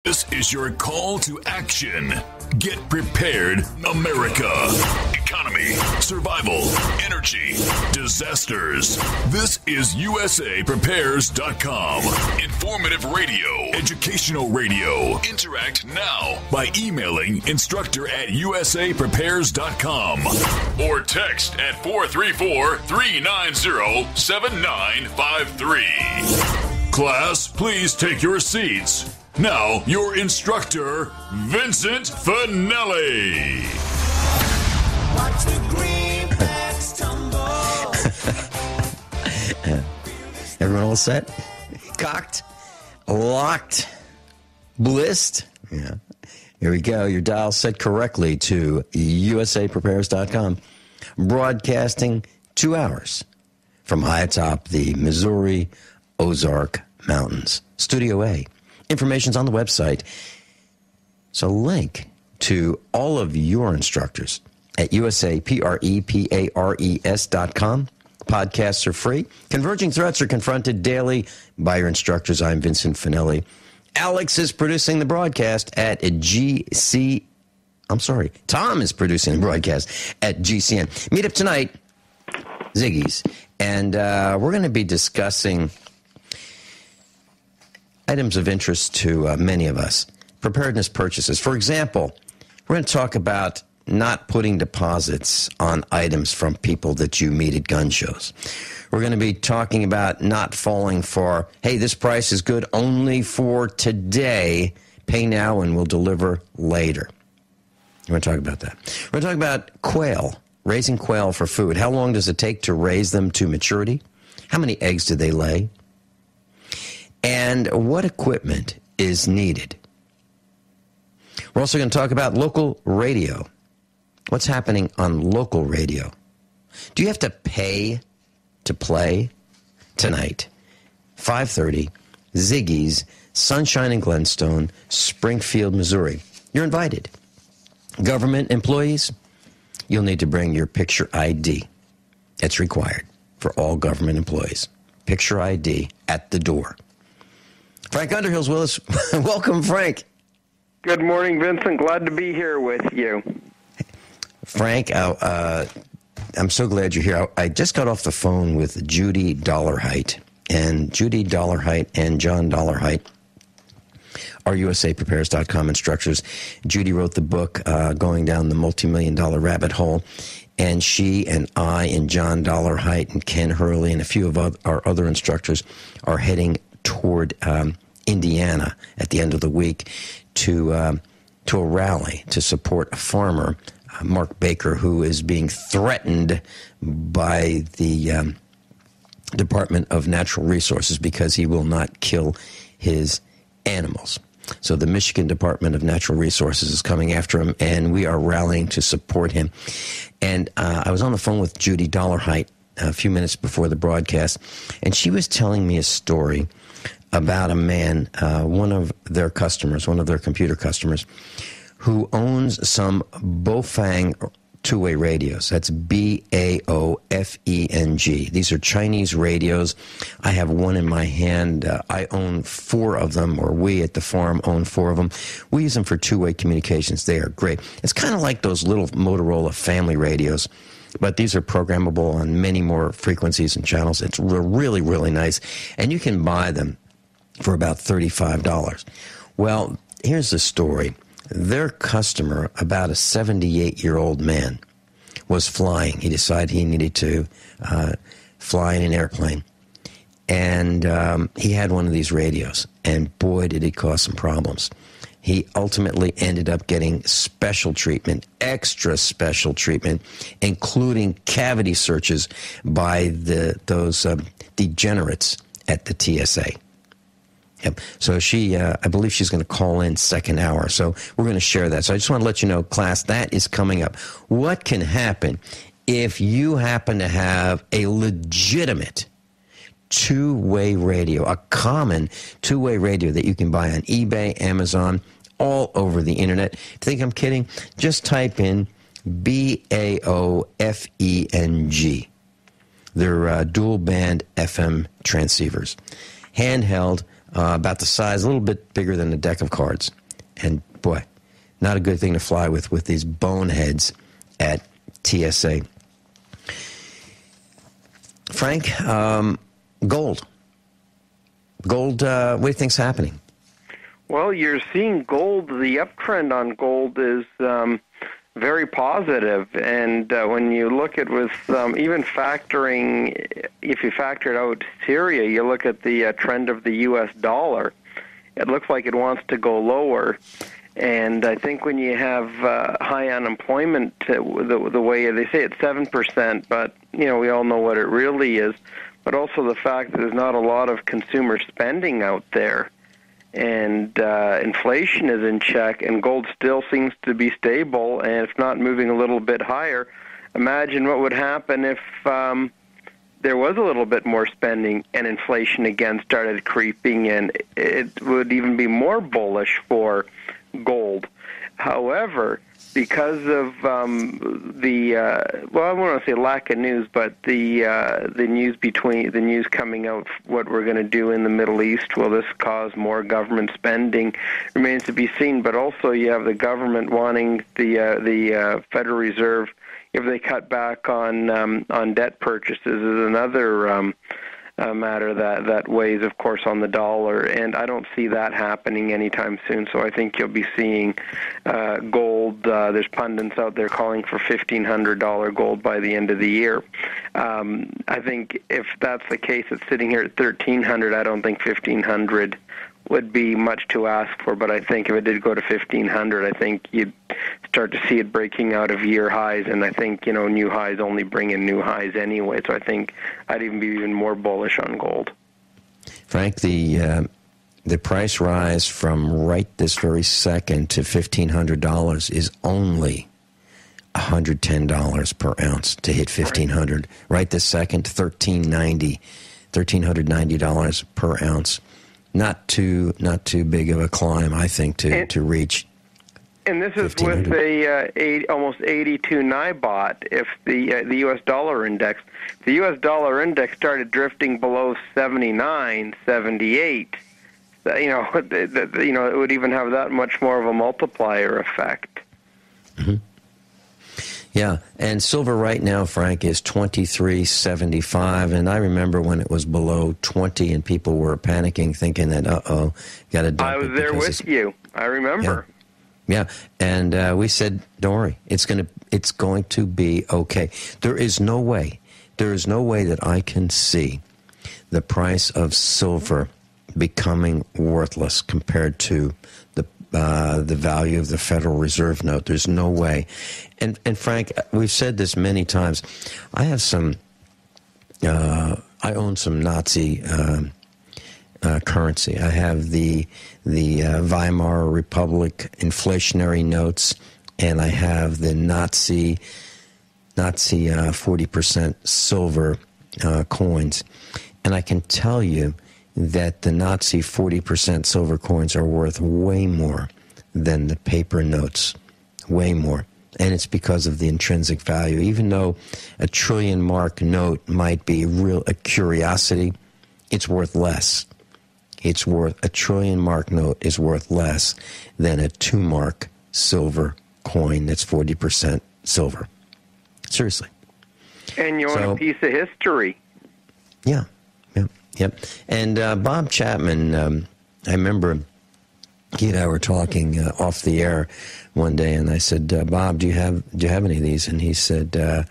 This is your call to action. Get prepared, America. Economy, survival, energy, disasters. This is USAPrepares.com. Informative radio, educational radio. Interact now by emailing instructor@USAPrepares.com or text at 434-390-7953. Class, please take your seats. Now, your instructor, Vincent Finelli. Watch the greenbacks tumble. Everyone all set? Cocked? Locked? Blissed? Yeah. Here we go. Your dial set correctly to USAPrepares.com. Broadcasting 2 hours from high atop the Missouri Ozark Mountains. Studio A. Information's on the website. So link to all of your instructors at USAPrepares.com. Podcasts are free. Converging threats are confronted daily by your instructors. I'm Vincent Finelli. Alex is producing the broadcast at Tom is producing the broadcast at GCN. Meet up tonight, Ziggy's. And we're going to be discussing items of interest to many of us. Preparedness purchases. For example, we're going to talk about not putting deposits on items from people that you meet at gun shows. We're going to be talking about not falling for, hey, this price is good only for today. Pay now and we'll deliver later. We're going to talk about that. We're going to talk about quail, raising quail for food. How long does it take to raise them to maturity? How many eggs do they lay? And what equipment is needed? We're also going to talk about local radio. What's happening on local radio? Do you have to pay to play? Tonight, 5:30, Ziggy's, Sunshine and Glenstone, Springfield, Missouri. You're invited. Government employees, you'll need to bring your picture ID. It's required for all government employees. Picture ID at the door. Frank Underhill's with us. Welcome, Frank. Good morning, Vincent. Glad to be here with you. Frank, I'm so glad you're here. I just got off the phone with Judy Dollarhite. And Judy Dollarhite and John Dollarhite are USAPrepares.com instructors. Judy wrote the book, Going Down the Multi-Million-Dollar Rabbit Hole. And she and I and John Dollarhite and Ken Hurley and a few of our other instructors are heading toward Indiana at the end of the week to a rally to support a farmer, Mark Baker, who is being threatened by the Department of Natural Resources because he will not kill his animals. So the Michigan Department of Natural Resources is coming after him, and we are rallying to support him. And I was on the phone with Judy Dollarhite a few minutes before the broadcast, and she was telling me a story about a man, one of their customers, one of their computer customers, who owns some Bofang two-way radios. That's B-A-O-F-E-N-G. These are Chinese radios. I have one in my hand. I own 4 of them, or we at the farm own 4 of them. We use them for two-way communications. They are great. It's kind of like those little Motorola family radios, but these are programmable on many more frequencies and channels. It's really, really nice, and you can buy them for about $35. Well, here's the story. Their customer, about a 78-year-old man, was flying. He decided he needed to fly in an airplane. And he had one of these radios. And boy, did it cause some problems. He ultimately ended up getting special treatment, extra special treatment, including cavity searches by those degenerates at the TSA. Yep. So I believe she's going to call in second hour. So we're going to share that. So I just want to let you know, class, that is coming up. What can happen if you happen to have a legitimate two-way radio, a common two-way radio that you can buy on eBay, Amazon, all over the internet? Think I'm kidding? Just type in B-A-O-F-E-N-G. They're dual-band FM transceivers. Handheld, about the size, a little bit bigger than a deck of cards. And boy, not a good thing to fly with these boneheads at TSA. Frank, gold. Gold, what do you think's happening? Well, you're seeing gold, the uptrend on gold is very positive. And when you look at with even factoring, if you factored out Syria, you look at the trend of the U.S. dollar, it looks like it wants to go lower. And I think when you have high unemployment, the way they say it's 7%, but we all know what it really is. But also the fact that there's not a lot of consumer spending out there, and inflation is in check, and gold still seems to be stable, and if not moving a little bit higher. Imagine what would happen if there was a little bit more spending and inflation again started creeping in. It would even be more bullish for gold. However, because of I don't want to say lack of news, but the news coming out, what we're going to do in the Middle East, will this cause more government spending, remains to be seen. But also, you have the government wanting the Federal Reserve, if they cut back on debt purchases, is another matter that weighs, of course, on the dollar, and I don't see that happening anytime soon. So I think you'll be seeing gold. There's pundits out there calling for $1,500 gold by the end of the year. I think if that's the case, it's sitting here at $1,300. I don't think $1,500 would be much to ask for, but I think if it did go to $1,500, I think you'd start to see it breaking out of year highs, and I think, new highs only bring in new highs anyway, so I think I'd even be even more bullish on gold. Frank, the price rise from right this very second to $1,500 is only $110 per ounce to hit $1,500. Right this second, $1,390 per ounce. Not too big of a climb, I think, to reach. And this is with a almost 82 NIBOT. If the U.S. dollar index, started drifting below 79, 78, it would even have that much more of a multiplier effect. Mm-hmm. Yeah, and silver right now, Frank, is $23.75, and I remember when it was below 20 and people were panicking, thinking that, got to dump it. I was there with you. I remember. Yeah, and we said, don't worry, it's going to be okay. There is no way that I can see the price of silver becoming worthless compared to the value of the Federal Reserve note. There's no way. And Frank, we've said this many times. I have I own some Nazi currency. I have the Weimar Republic inflationary notes, and I have the Nazi 40% silver coins. And I can tell you that the Nazi 40% silver coins are worth way more than the paper notes, way more. And it's because of the intrinsic value. Even though a trillion mark note might be a curiosity, it's worth less. A trillion mark note is worth less than a 2 mark silver coin that's 40% silver. Seriously. And you own a piece of history. Yeah. Yep. And Bob Chapman, I remember he and I were talking off the air one day, and I said, Bob, do you have any of these? And he said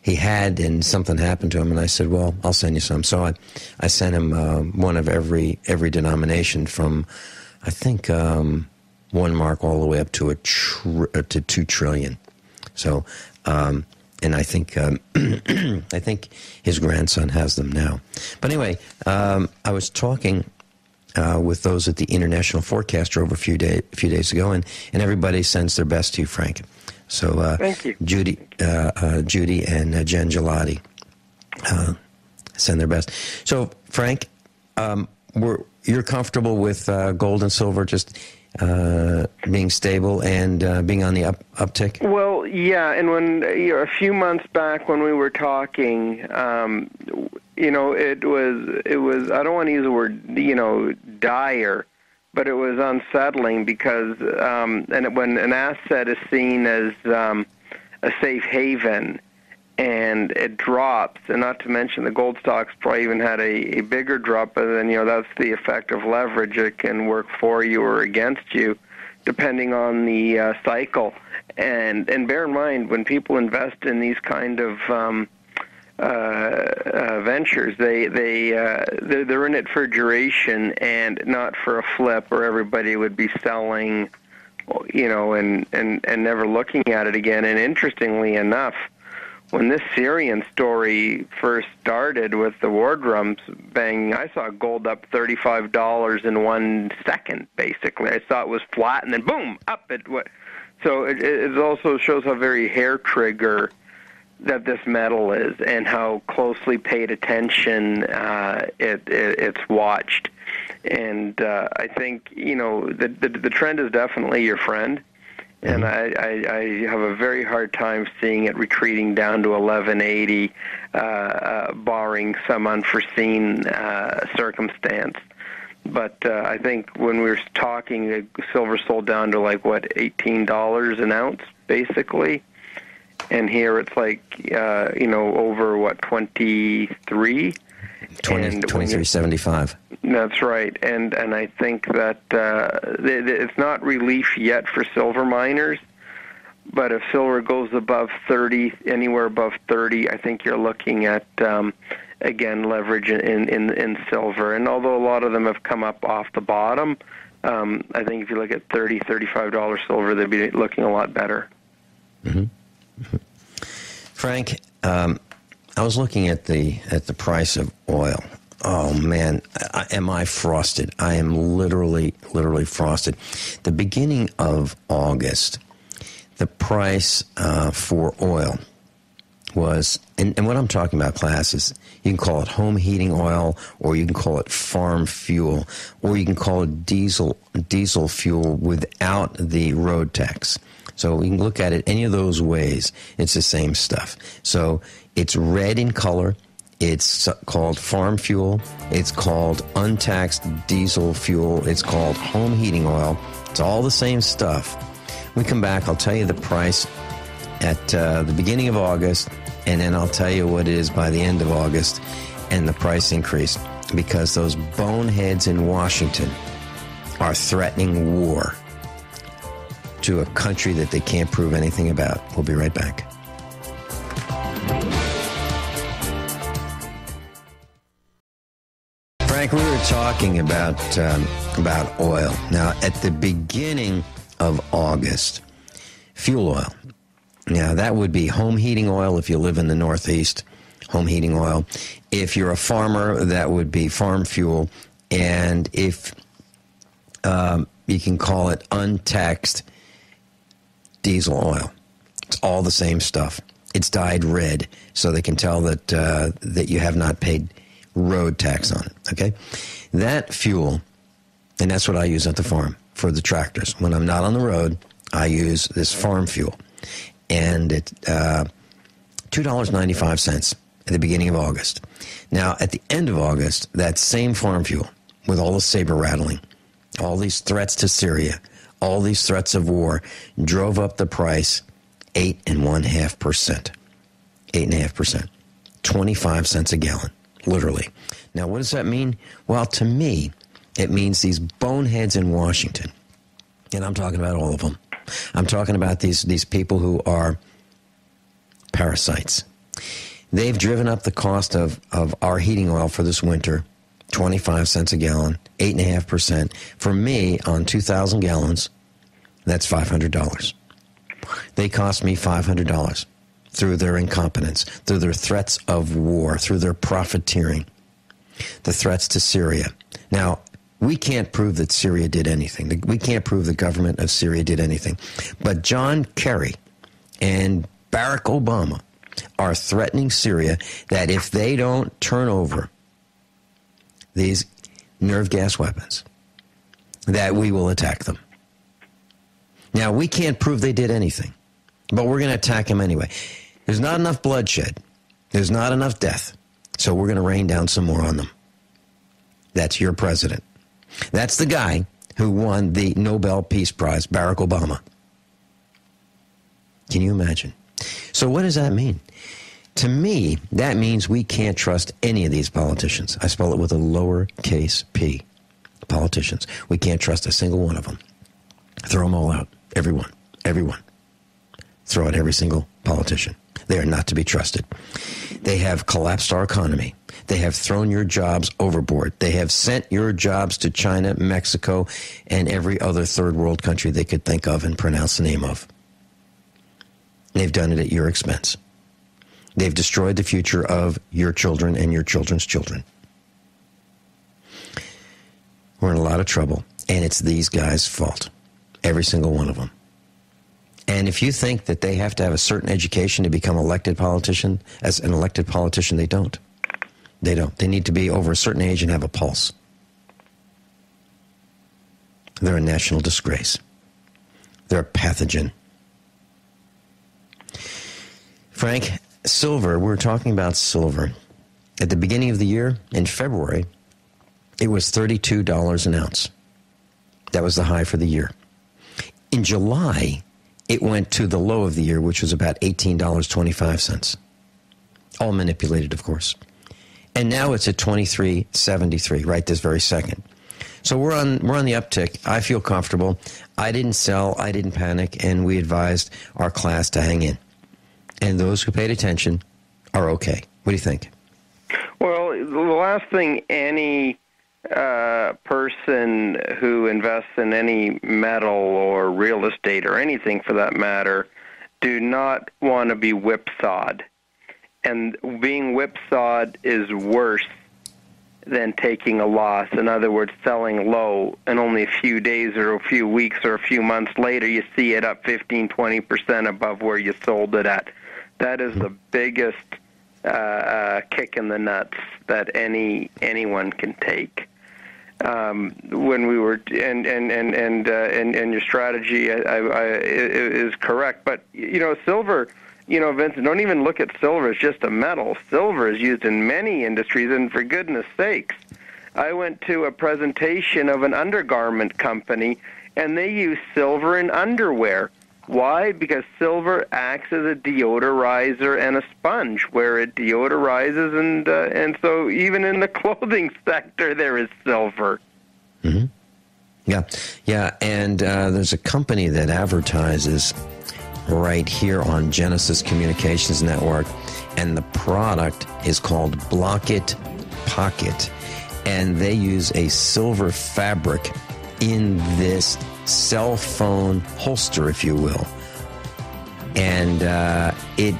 he had, and something happened to him. And I said, well, I'll send you some. So I sent him one of every denomination from, I think, 1 mark all the way up to to 2 trillion. So, and I think I think his grandson has them now. But anyway, I was talking with those at the International Forecaster over a few days ago, and everybody sends their best to you, Frank. So thank you, Judy and Jen Gelati send their best. So Frank, you're comfortable with gold and silver just being stable and being on the uptick? Well, yeah, and when a few months back when we were talking, it was, I don't want to use the word, dire, but it was unsettling because, when an asset is seen as a safe haven and it drops, and not to mention the gold stocks probably even had a bigger drop, but then, that's the effect of leverage. It can work for you or against you, depending on the cycle. And bear in mind, when people invest in these kind of ventures, they're in it for duration and not for a flip, or everybody would be selling, and never looking at it again. And interestingly enough, when this Syrian story first started with the war drums banging, I saw gold up $35 in 1 second, basically. I saw it was flat, and then boom, up it went. So it also shows how very hair trigger that this metal is, and how closely paid attention it's watched. And I think, the trend is definitely your friend. And I have a very hard time seeing it retreating down to 1180, barring some unforeseen circumstance. But I think when we were talking, silver sold down to $18 an ounce, basically. And here it's over 23. 23.75. That's right, and I think that it's not relief yet for silver miners, but if silver goes above 30, anywhere above 30, I think you're looking at again leverage in silver. And although a lot of them have come up off the bottom, I think if you look at $30, $35 silver, they'd be looking a lot better. Mm-hmm. Mm-hmm. Frank, I was looking at the price of oil. Oh man, am I frosted? I am literally frosted. The beginning of August, the price for oil was, and what I'm talking about, class, is you can call it home heating oil, or you can call it farm fuel, or you can call it diesel fuel without the road tax. So you can look at it any of those ways. It's the same stuff. So it's red in color. It's called farm fuel. It's called untaxed diesel fuel. It's called home heating oil. It's all the same stuff. When we come back, I'll tell you the price at the beginning of August, and then I'll tell you what it is by the end of August and the price increase, because those boneheads in Washington are threatening war to a country that they can't prove anything about. We'll be right back. Frank, we were talking about oil. Now, at the beginning of August, fuel oil. Now, that would be home heating oil if you live in the Northeast, home heating oil. If you're a farmer, that would be farm fuel. And if you can call it untaxed diesel oil. It's all the same stuff. It's dyed red, so they can tell that you have not paid road tax on it. Okay, that fuel, and that's what I use at the farm for the tractors. When I'm not on the road, I use this farm fuel, and it's $2.95 at the beginning of August. Now, at the end of August, that same farm fuel, with all the saber rattling, all these threats to Syria, all these threats of war, drove up the price 8.5%. 8.5%. 25 cents a gallon, literally. Now, what does that mean? Well, to me, it means these boneheads in Washington, and I'm talking about all of them. I'm talking about these people who are parasites. They've driven up the cost of our heating oil for this winter, 25 cents a gallon, 8.5%. For me, on 2,000 gallons, that's $500. They cost me $500 through their incompetence, through their threats of war, through their profiteering, the threats to Syria. Now, we can't prove that Syria did anything. We can't prove the government of Syria did anything. But John Kerry and Barack Obama are threatening Syria that if they don't turn over these nerve gas weapons, that we will attack them. Now, we can't prove they did anything, but we're going to attack them anyway. There's not enough bloodshed. There's not enough death. So we're going to rain down some more on them. That's your president. That's the guy who won the Nobel Peace Prize, Barack Obama. Can you imagine? So what does that mean? To me, that means we can't trust any of these politicians. I spell it with a lowercase p. Politicians. We can't trust a single one of them. Throw them all out. Everyone. Everyone. Throw out every single politician. They are not to be trusted. They have collapsed our economy. They have thrown your jobs overboard. They have sent your jobs to China, Mexico, and every other third world country they could think of and pronounce the name of. They've done it at your expense. They've destroyed the future of your children and your children's children. We're in a lot of trouble, and it's these guys' fault. Every single one of them. And if you think that they have to have a certain education to become elected politician, as an elected politician, they don't. They don't. They need to be over a certain age and have a pulse. They're a national disgrace. They're a pathogen. Frank, silver, we're talking about silver. At the beginning of the year, in February, it was $32 an ounce. That was the high for the year. In July, it went to the low of the year, which was about $18.25. All manipulated, of course. And now it's at $23.73 right this very second. So we're on the uptick. I feel comfortable. I didn't sell. I didn't panic. And we advised our class to hang in. And those who paid attention are okay. What do you think? Well, the last thing any person who invests in any metal or real estate or anything for that matter do not want to be whipsawed. And being whipsawed is worse than taking a loss. In other words, selling low, and only a few days or a few weeks or a few months later you see it up 15-20% above where you sold it at. That is the biggest kick in the nuts that anyone can take. When we were and your strategy is correct, but silver. Vincent, don't even look at silver as just a metal. Silver is used in many industries, and for goodness sakes, I went to a presentation of an undergarment company, and they use silver in underwear. Why? Because silver acts as a deodorizer and a sponge, where it deodorizes, and so even in the clothing sector there is silver. Mm-hmm. Yeah, and there's a company that advertises right here on Genesis Communications Network, and the product is called Block-It Pocket, and they use a silver fabric in this cell phone holster, if you will, and it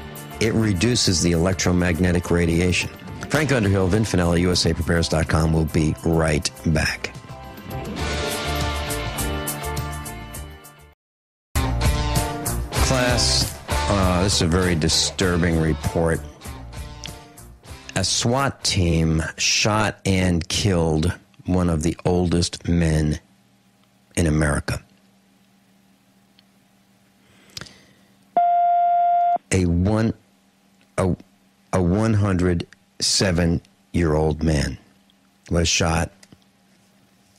reduces the electromagnetic radiation. Frank Underhill, Vin Finelli, USAPrepares.com. We'll be right back. Class, this is a very disturbing report. A SWAT team shot and killed one of the oldest men in America. A 107-year-old man was shot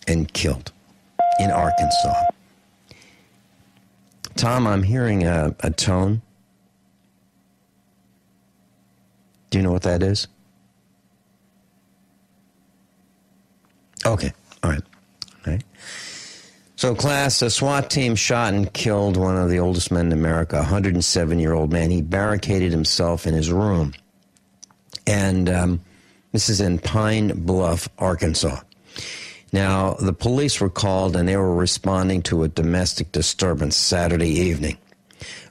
and killed in Arkansas. Tom, I'm hearing a tone. Do you know what that is? Okay, all right. So, class, a SWAT team shot and killed one of the oldest men in America, a 107-year-old man. He barricaded himself in his room. And this is in Pine Bluff, Arkansas. Now, the police were called, and they were responding to a domestic disturbance Saturday evening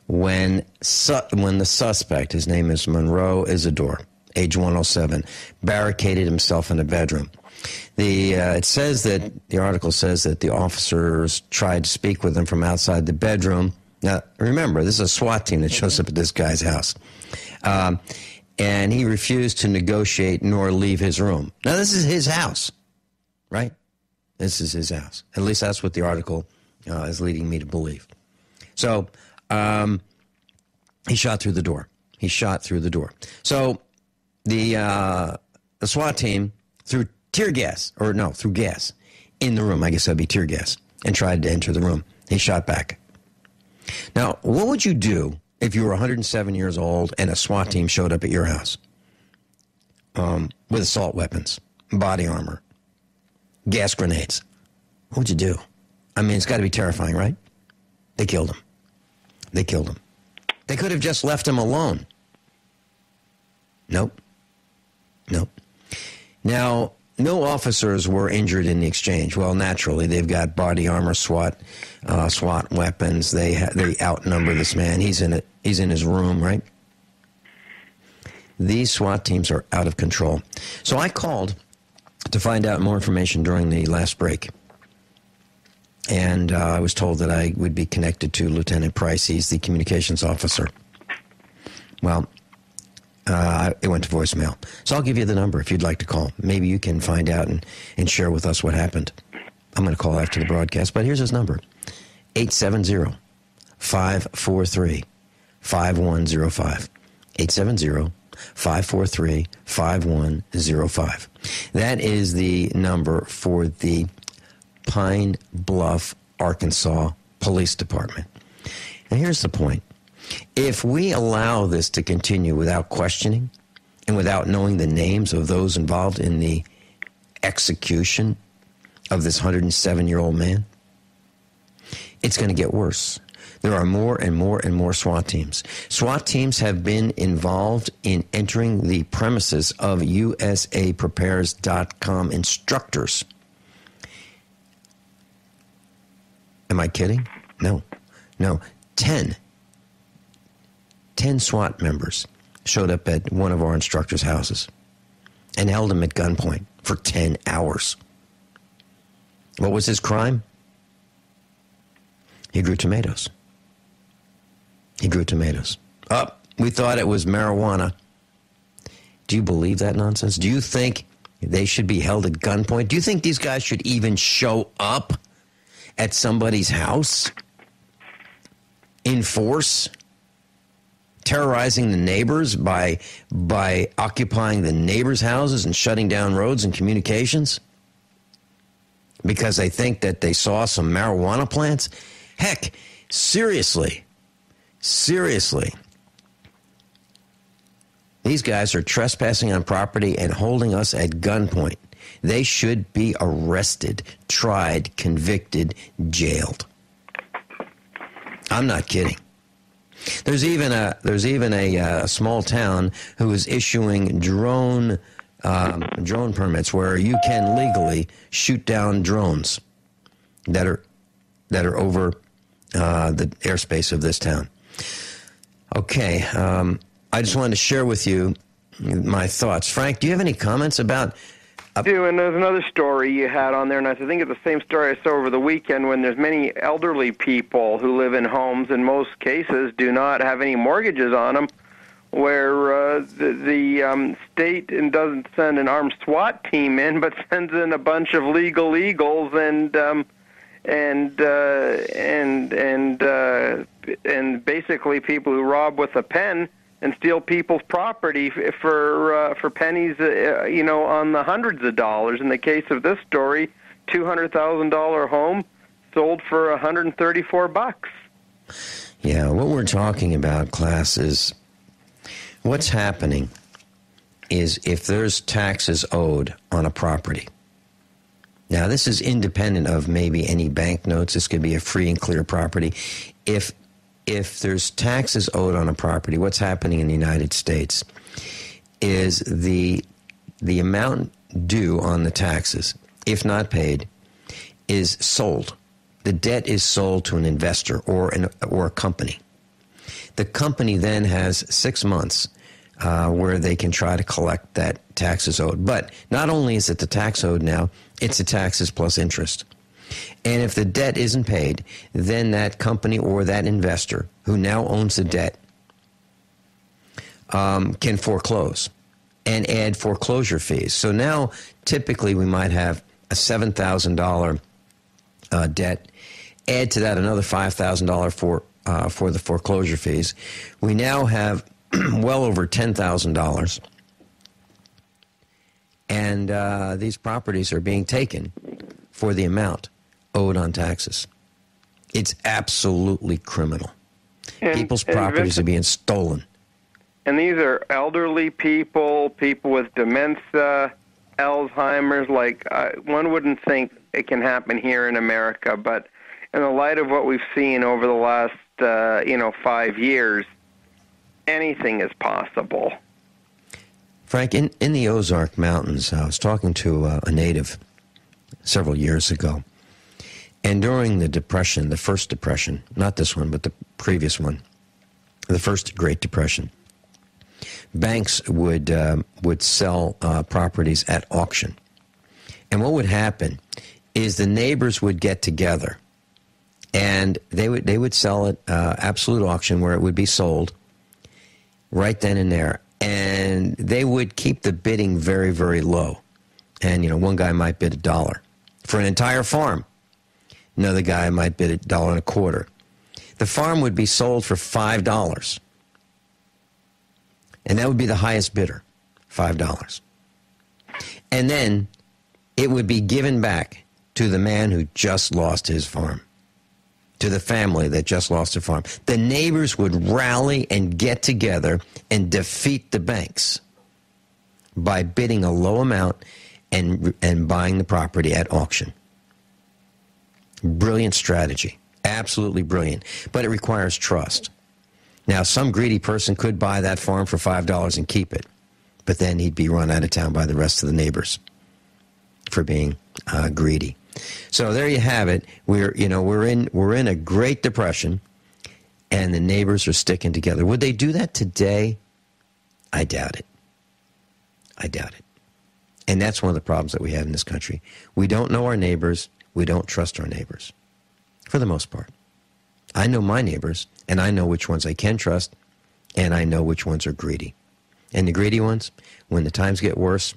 when the suspect, his name is Monroe Isidore, age 107, barricaded himself in a bedroom. The article says that the officers tried to speak with him from outside the bedroom. Now, remember, this is a SWAT team that shows up at this guy's house. And he refused to negotiate nor leave his room. Now, this is his house, right? This is his house. At least that's what the article is leading me to believe. So he shot through the door. So the the SWAT team threw through gas in the room. I guess that'd be tear gas, and tried to enter the room. He shot back. Now, what would you do if you were 107 years old and a SWAT team showed up at your house with assault weapons, body armor, gas grenades? What would you do? I mean, it's got to be terrifying, right? They killed him. They could have just left him alone. Nope. Now, no officers were injured in the exchange. Well, naturally, they've got body armor, SWAT weapons. They outnumber this man. He's in his room, right? These SWAT teams are out of control. So I called to find out more information during the last break. And I was told that I would be connected to Lieutenant Price. He's the communications officer. Well, it went to voicemail. So I'll give you the number if you'd like to call. Maybe you can find out and share with us what happened. I'm going to call after the broadcast, but here's his number. 870-543-5105. 870-543-5105. That is the number for the Pine Bluff, Arkansas Police Department. And here's the point. If we allow this to continue without questioning and without knowing the names of those involved in the execution of this 107-year-old man, it's going to get worse. There are more and more and more SWAT teams. SWAT teams have been involved in entering the premises of USAprepares.com instructors. Am I kidding? No. 10 SWAT members showed up at one of our instructors' houses and held him at gunpoint for 10 hours. What was his crime? He grew tomatoes. We thought it was marijuana. Do you believe that nonsense? Do you think they should be held at gunpoint? Do you think these guys should even show up at somebody's house in force, terrorizing the neighbors by occupying the neighbors' houses and shutting down roads and communications because they think that they saw some marijuana plants? Heck, seriously, these guys are trespassing on property and holding us at gunpoint. They should be arrested, tried, convicted, jailed. I'm not kidding. There's even a small town who is issuing drone permits where you can legally shoot down drones that are over the airspace of this town. Okay, I just wanted to share with you my thoughts. Frank, do you have any comments about? I do, and there's another story you had on there, and I think it's the same story I saw over the weekend when there's many elderly people who live in homes, in most cases, do not have any mortgages on them, where the state doesn't send an armed SWAT team in, but sends in a bunch of legal eagles and basically people who rob with a pen and steal people's property for pennies, on the hundreds of dollars. In the case of this story, $200,000 home sold for $134. Yeah, what we're talking about, class, is what's happening is if there's taxes owed on a property. Now, this is independent of maybe any bank notes. This could be a free and clear property. If there's taxes owed on a property, what's happening in the United States is the amount due on the taxes, if not paid, is sold. The debt is sold to an investor or a company. The company then has 6 months where they can try to collect that taxes owed. But not only is it the tax owed now, it's the taxes plus interest. And if the debt isn't paid, then that company or that investor who now owns the debt can foreclose and add foreclosure fees. So now typically we might have a $7,000 debt, add to that another $5,000 for the foreclosure fees. We now have well over $10,000. And these properties are being taken for the amount owed on taxes. It's absolutely criminal. People's properties are being stolen. And these are elderly people, people with dementia, Alzheimer's. Like, one wouldn't think it can happen here in America, but in the light of what we've seen over the last, 5 years, anything is possible. Frank, in the Ozark Mountains, I was talking to a native several years ago. And during the Depression, the first Depression, not this one, but the previous one, the first Great Depression, banks would sell properties at auction. And what would happen is the neighbors would get together, and they would sell it absolute auction where it would be sold right then and there. And they would keep the bidding very, very low. And, one guy might bid $1 for an entire farm. Another guy might bid $1.25. The farm would be sold for $5. And that would be the highest bidder, $5. And then it would be given back to the man who just lost his farm, to the family that just lost their farm. The neighbors would rally and get together and defeat the banks by bidding a low amount and buying the property at auction. Brilliant strategy. Absolutely brilliant. But it requires trust. Now, some greedy person could buy that farm for $5 and keep it, but then he'd be run out of town by the rest of the neighbors for being greedy. So there you have it. We're in a Great Depression, and the neighbors are sticking together. Would they do that today? I doubt it. I doubt it. And that's one of the problems that we have in this country. We don't know our neighbors. We don't trust our neighbors, for the most part. I know my neighbors, and I know which ones I can trust, and I know which ones are greedy. And the greedy ones, when the times get worse,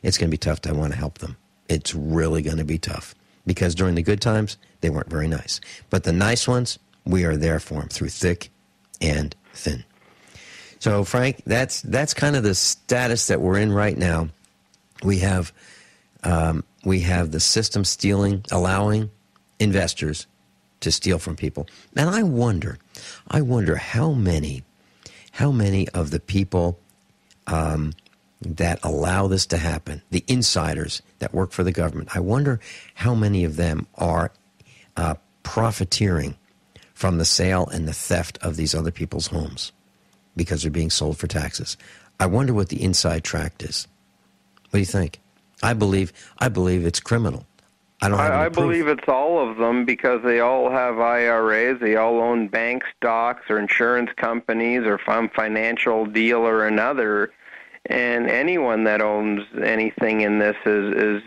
it's going to be tough to want to help them. It's really going to be tough, because during the good times, they weren't very nice. But the nice ones, we are there for them through thick and thin. So, Frank, that's kind of the status that we're in right now. We have the system stealing, allowing investors to steal from people. And I wonder how many of the people that allow this to happen, the insiders that work for the government, I wonder how many of them are profiteering from the sale and the theft of these other people's homes because they're being sold for taxes. I wonder what the inside tract is. What do you think? I believe it's criminal. I believe it's all of them, because they all have IRAs. They all own bank stocks or insurance companies or some financial deal or another. And anyone that owns anything in this is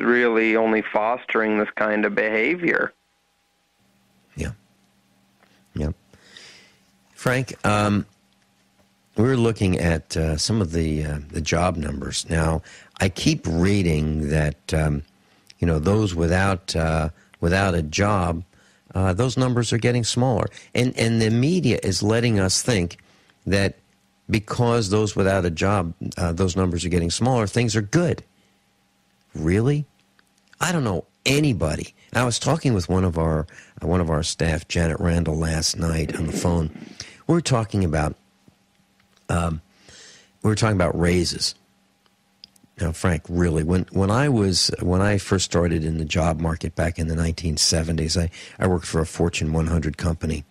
really only fostering this kind of behavior. Yeah. Yeah. Frank, we're looking at some of the job numbers now. I keep reading that those without a job, those numbers are getting smaller, and the media is letting us think that because those without a job, those numbers are getting smaller, things are good. Really? I don't know anybody. I was talking with one of our staff, Janet Randall, last night on the phone. We were talking about raises. Now, Frank, really, when I first started in the job market back in the 1970s, I worked for a Fortune 100 company,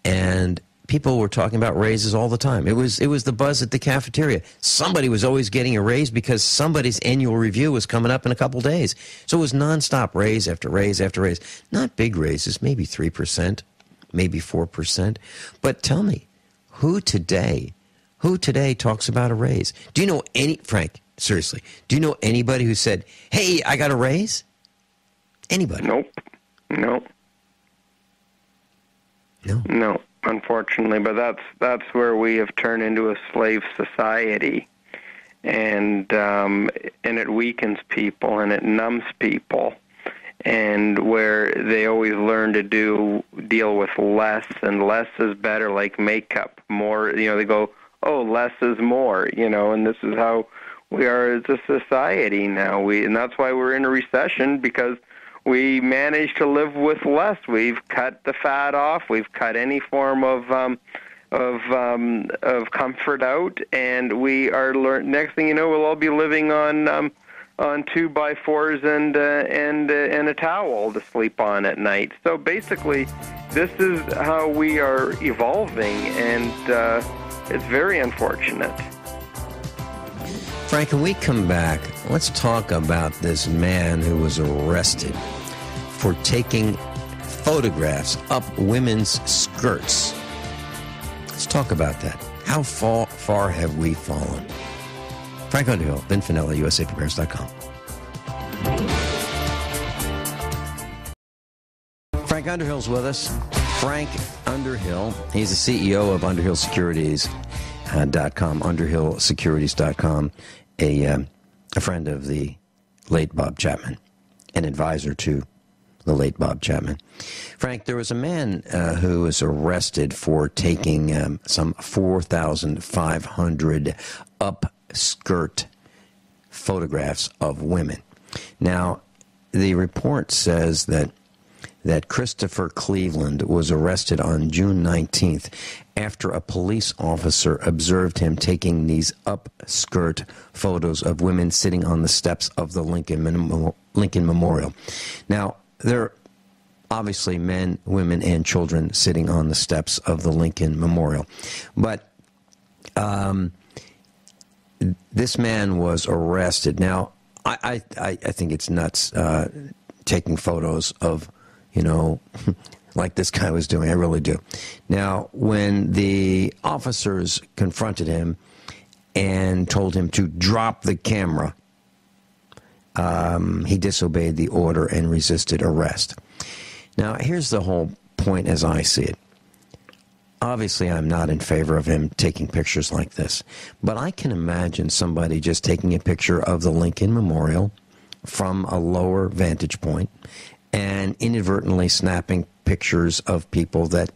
and people were talking about raises all the time. It was the buzz at the cafeteria. Somebody was always getting a raise because somebody's annual review was coming up in a couple days. So it was nonstop raise after raise after raise. Not big raises, maybe 3%, maybe 4%. But tell me, who today talks about a raise? Do you know Frank, seriously, do you know anybody who said, hey, I got a raise? Anybody? Nope. No, unfortunately, but that's where we have turned into a slave society, and it weakens people and it numbs people, and where they always learn to deal with less, and less is better, like makeup. More, they go, oh, less is more, and this is how we are as a society now. And that's why we're in a recession, because we managed to live with less. We've cut the fat off. We've cut any form of comfort out, and we are next thing you know, we'll all be living on 2x4s and a towel to sleep on at night. So basically, this is how we are evolving, and it's very unfortunate. Frank, when we come back, let's talk about this man who was arrested for taking photographs up women's skirts. Let's talk about that. How far have we fallen? Frank Underhill, Vincent Finelli, USAPreparedness.com. Frank Underhill's with us. Frank Underhill. He's the CEO of UnderhillSecurities.com, UnderhillSecurities.com, a friend of the late Bob Chapman, an advisor to the late Bob Chapman. Frank, there was a man who was arrested for taking some 4,500 upskirt photographs of women. Now, the report says that Christopher Cleveland was arrested on June 19th after a police officer observed him taking these upskirt photos of women sitting on the steps of the Lincoln Memorial. Now, there are obviously men, women, and children sitting on the steps of the Lincoln Memorial. But this man was arrested. Now, I think it's nuts taking photos of, like this guy was doing. I really do. Now, when the officers confronted him and told him to drop the camera, he disobeyed the order and resisted arrest. Now, here's the whole point as I see it. Obviously, I'm not in favor of him taking pictures like this, but I can imagine somebody just taking a picture of the Lincoln Memorial from a lower vantage point and inadvertently snapping pictures of people that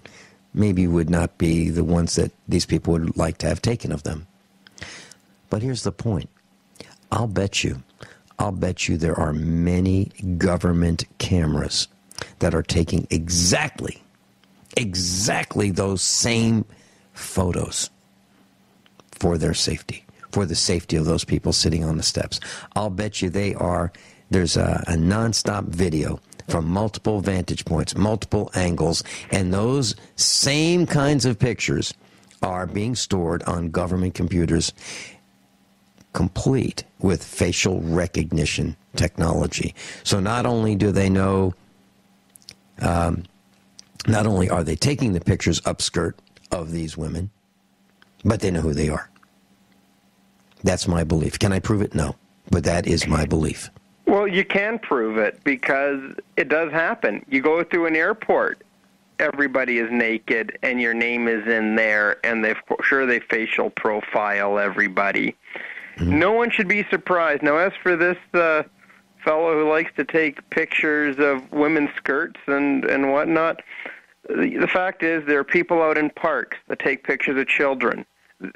maybe would not be the ones that these people would like to have taken of them. But here's the point. I'll bet you there are many government cameras that are taking exactly those same photos for their safety, for the safety of those people sitting on the steps. I'll bet you there's a nonstop video from multiple vantage points, multiple angles, and those same kinds of pictures are being stored on government computers, complete with facial recognition technology. So not only do they know, not only are they taking the pictures upskirt of these women, but they know who they are. That's my belief. Can I prove it? No. But that is my belief. Well, you can prove it because it does happen. You go through an airport, everybody is naked, and your name is in there, and they facial profile everybody. Mm-hmm. No one should be surprised. Now, as for this fellow who likes to take pictures of women's skirts and whatnot, the fact is there are people out in parks that take pictures of children,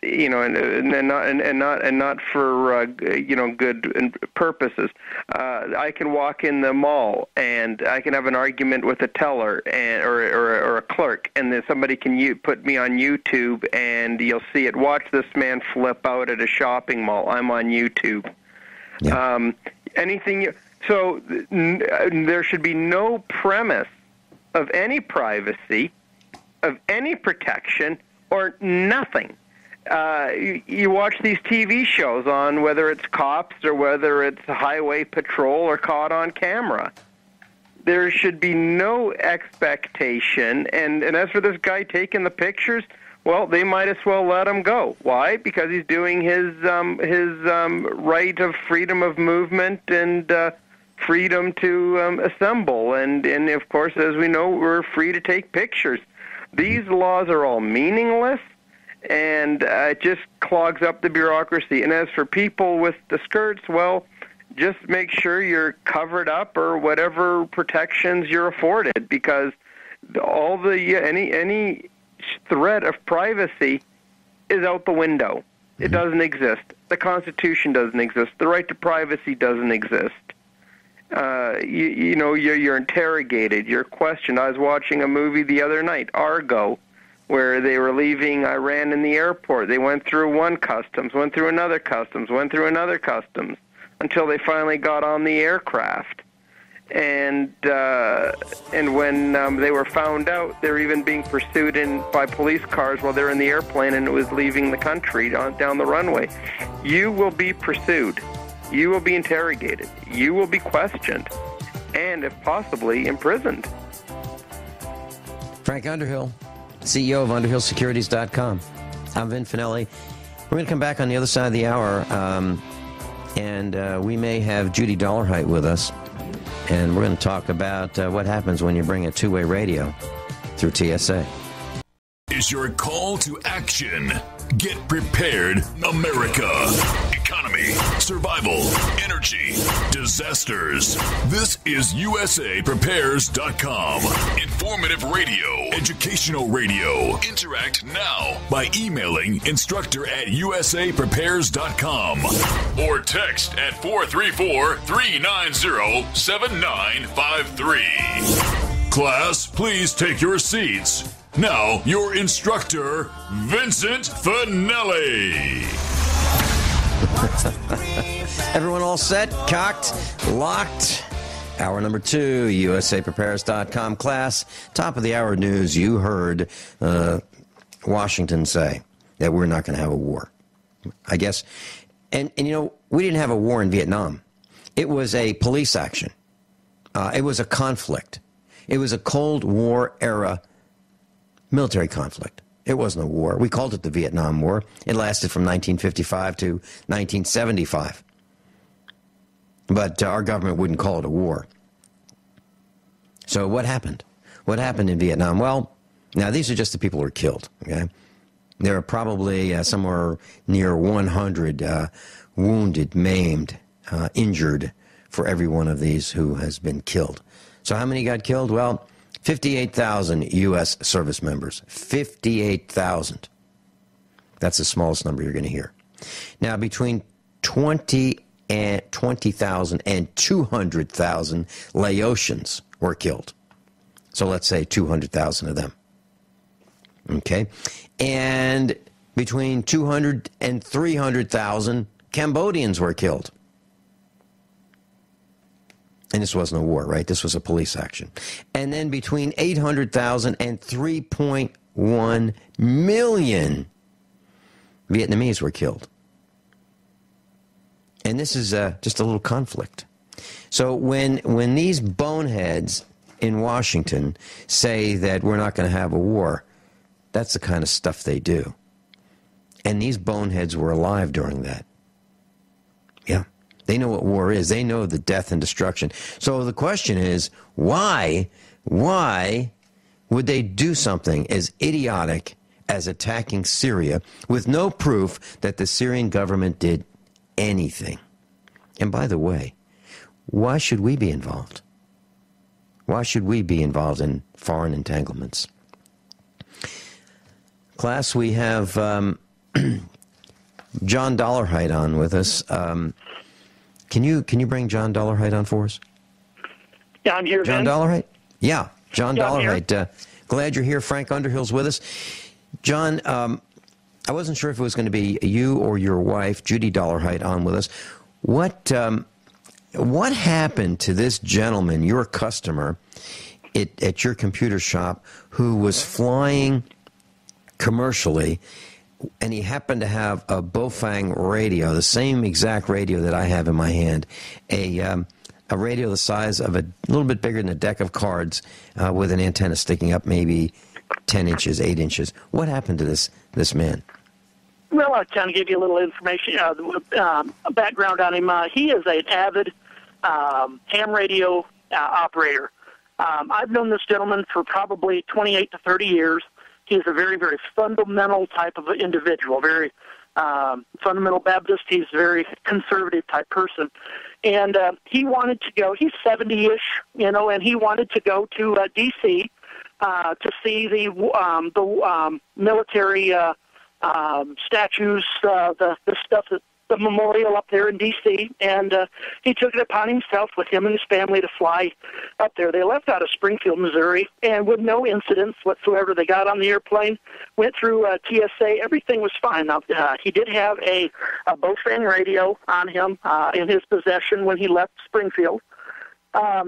and not for good purposes. I can walk in the mall and I can have an argument with a teller or a clerk, and then somebody can put me on YouTube, and you'll see it. Watch this man flip out at a shopping mall. I'm on YouTube. Yeah. So there should be no premise of any privacy, of any protection, or nothing. You watch these TV shows on whether it's cops or whether it's highway patrol or caught on camera. There should be no expectation. And as for this guy taking the pictures, well, they might as well let him go. Why? Because he's doing his right of freedom of movement and freedom to assemble. And of course, as we know, we're free to take pictures. These laws are all meaningless, and it just clogs up the bureaucracy. And as for people with the skirts, well, just make sure you're covered up or whatever protections you're afforded, because any threat of privacy is out the window. It doesn't exist. The Constitution doesn't exist. The right to privacy doesn't exist. You're interrogated. You're questioned. I was watching a movie the other night, Argo, where they were leaving Iran in the airport. They went through one customs, went through another customs, went through another customs, until they finally got on the aircraft. And when they were found out, they were even being pursued by police cars while they're in the airplane, and it was leaving the country down the runway. You will be pursued. You will be interrogated. You will be questioned, and if possibly imprisoned. Frank Underhill, CEO of UnderhillSecurities.com. I'm Vin Finelli. We're going to come back on the other side of the hour, and we may have Judy Dollarheight with us. And we're going to talk about what happens when you bring a two-way radio through TSA. Is your call to action. Get prepared, America. Economy, survival, energy, disasters. This is USAPrepares.com. Informative radio, educational radio. Interact now by emailing instructor@USAPrepares.com or text at 434-390-7953. Class, please take your seats. Now, your instructor, Vincent Finelli. Everyone all set, cocked, locked? Hour number 2, USAPrepares.com class. Top of the hour news, you heard Washington say that we're not going to have a war. I guess, and we didn't have a war in Vietnam. It was a police action. It was a conflict. It was a Cold War era military conflict. It wasn't a war. We called it the Vietnam War. It lasted from 1955 to 1975. But our government wouldn't call it a war. So what happened? What happened in Vietnam? Well, now these are just the people who were killed. Okay, there are probably somewhere near 100 wounded, maimed, injured for every one of these who has been killed. So how many got killed? Well, 58,000 U.S. service members. 58,000. That's the smallest number you're going to hear. Now, between 20,000 and 200,000 Laotians were killed. So let's say 200,000 of them. Okay? And between 200 and 300,000 Cambodians were killed. And this wasn't a war, right? This was a police action. And then between 800,000 and 3.1 million Vietnamese were killed. And this is just a little conflict. So when these boneheads in Washington say that we're not going to have a war, that's the kind of stuff they do. And these boneheads were alive during that. Yeah. They know what war is. They know the death and destruction. So the question is, why would they do something as idiotic as attacking Syria with no proof that the Syrian government did anything? And by the way, why should we be involved? Why should we be involved in foreign entanglements? Class, we have John Dollarheight on with us. Can you bring John Dollarheight on for us? Yeah, I'm here, John Dollarheight? Yeah, John Yeah, Dollarheight. Glad you're here. Frank Underhill's with us. John, I wasn't sure if it was going to be you or your wife, Judy Dollarheight, on with us. What happened to this gentleman, your customer, at your computer shop, who was flying commercially, and he happened to have a Bofang radio, the same exact radio that I have in my hand, a radio the size of a little bit bigger than a deck of cards, with an antenna sticking up maybe 10 inches, 8 inches. What happened to this man? Well, I'll kind of give you a little information, background on him. He is an avid ham radio operator. I've known this gentleman for probably 28 to 30 years. He's a very, very fundamental type of individual, very fundamental Baptist. He's a very conservative type person. And he wanted to go, he's 70-ish, and he wanted to go to D.C. To see the military statues, the stuff that the memorial up there in D.C., and he took it upon himself with him and his family to fly up there. They left out of Springfield, Missouri, and with no incidents whatsoever. They got on the airplane, went through TSA. Everything was fine. Now, he did have a Bofang radio on him in his possession when he left Springfield.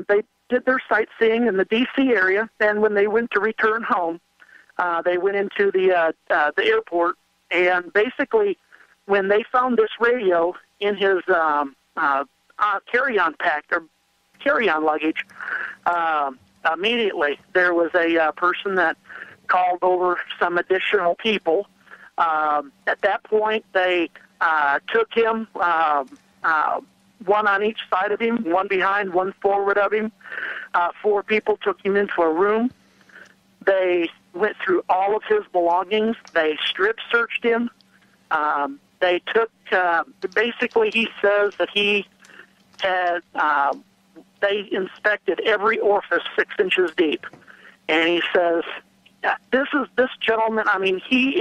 They did their sightseeing in the D.C. area, and when they went to return home, they went into the airport, and basically, when they found this radio in his carry-on pack or carry-on luggage, immediately there was a person that called over some additional people. At that point, they took him, one on each side of him, one behind, one forward of him. 4 people took him into a room. They went through all of his belongings. They strip-searched him. They took, basically he says that he had, they inspected every orifice 6 inches deep. And he says, this gentleman, I mean, he's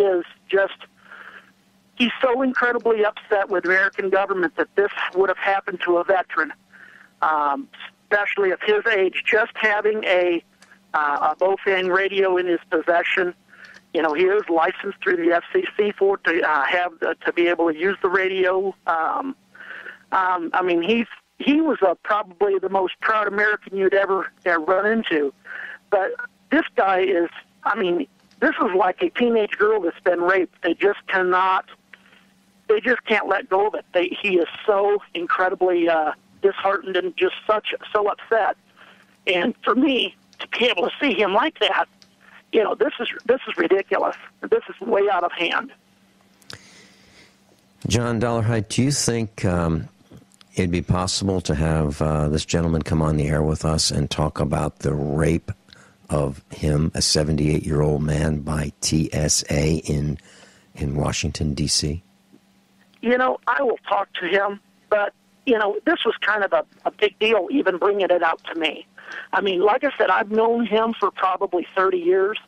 so incredibly upset with the American government that this would have happened to a veteran, especially of his age, just having a Bofang radio in his possession. You know, he is licensed through the FCC to be able to use the radio. I mean, he was probably the most proud American you'd ever run into. But this guy is, I mean, this is like a teenage girl that's been raped. They just can't let go of it. He is so incredibly disheartened and just so upset. And for me to be able to see him like that, you know, this is ridiculous. This is way out of hand. John Dollarhide, do you think it'd be possible to have this gentleman come on the air with us and talk about the rape of him, a 78-year-old man, by TSA in Washington, D.C.? You know, I will talk to him, but, you know, this was kind of a big deal, even bringing it out to me. I mean, like I said, I've known him for probably 30 years.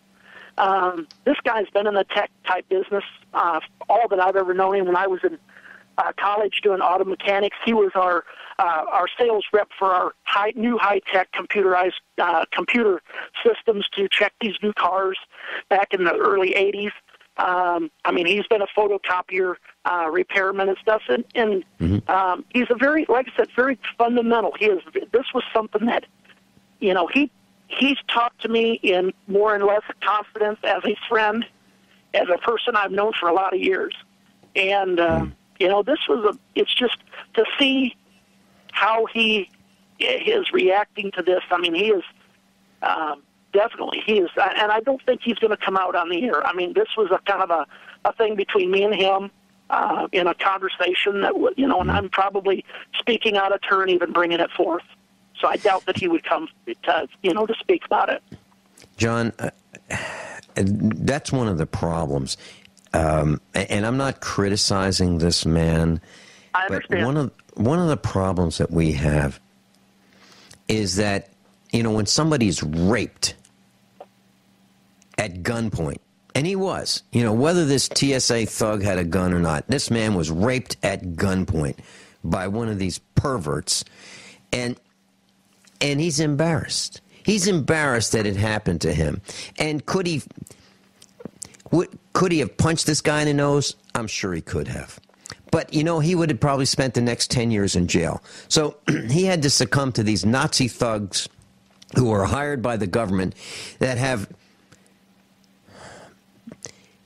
This guy's been in the tech-type business all that I've ever known him. When I was in college doing auto mechanics, he was our sales rep for our new high-tech computerized computer systems to check these new cars back in the early 80s. I mean, he's been a photocopier repairman and stuff, and he's a very, like I said, very fundamental. This was something that, you know, he's talked to me in more and less confidence as a friend, as a person I've known for a lot of years. And, you know, it's just to see how he is reacting to this. I mean, he is, definitely, and I don't think he's going to come out on the air. I mean, this was a kind of a thing between me and him in a conversation that, you know, and I'm probably speaking out of turn, even bringing it forth. So I doubt that he would come to speak about it. John, that's one of the problems. And I'm not criticizing this man. I understand. But one of the problems that we have is that, you know, when somebody's raped at gunpoint, and he was, you know, whether this TSA thug had a gun or not, this man was raped at gunpoint by one of these perverts, and he's embarrassed. He's embarrassed that it happened to him. And could he have punched this guy in the nose? I'm sure he could have. But, you know, he would have probably spent the next 10 years in jail. So he had to succumb to these Nazi thugs who are hired by the government that have...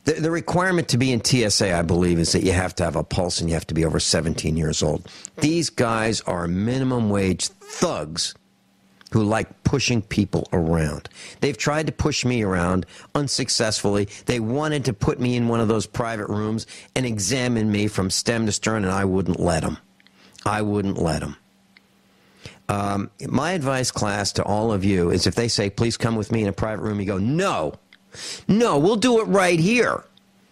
The requirement to be in TSA, I believe, is that you have to have a pulse and you have to be over 17 years old. These guys are minimum wage thugs who like pushing people around. They've tried to push me around unsuccessfully. They wanted to put me in one of those private rooms and examine me from stem to stern, and I wouldn't let them. I wouldn't let them. My advice, class, to all of you is if they say, please come with me in a private room, you go, no, we'll do it right here.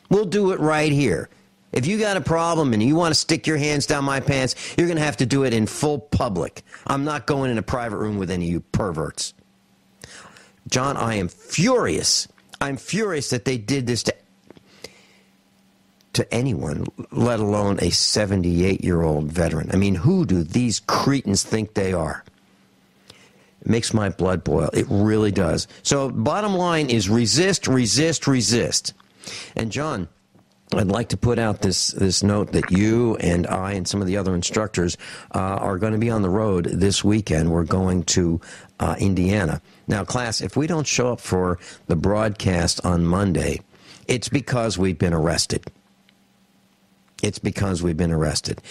We'll do it right here. If you got a problem and you want to stick your hands down my pants, you're going to have to do it in full public. I'm not going in a private room with any of you perverts. John, I am furious. I'm furious that they did this to... to anyone, let alone a 78-year-old veteran. I mean, who do these cretins think they are? It makes my blood boil. It really does. So bottom line is resist, resist, resist. And John, I'd like to put out this note that you and I and some of the other instructors are going to be on the road this weekend. We're going to Indiana. Now, class, if we don't show up for the broadcast on Monday, it's because we've been arrested. It's because we've been arrested.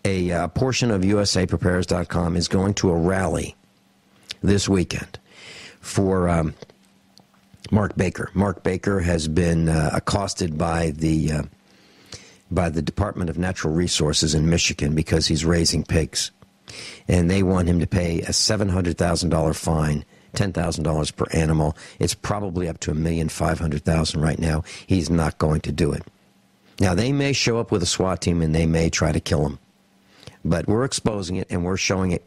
A portion of USAPrepares.com is going to a rally this weekend for Mark Baker. Mark Baker has been accosted by the Department of Natural Resources in Michigan because he's raising pigs. And they want him to pay a $700,000 fine, $10,000 per animal. It's probably up to $1,500,000 right now. He's not going to do it. Now, they may show up with a SWAT team and they may try to kill him. But we're exposing it, and we're showing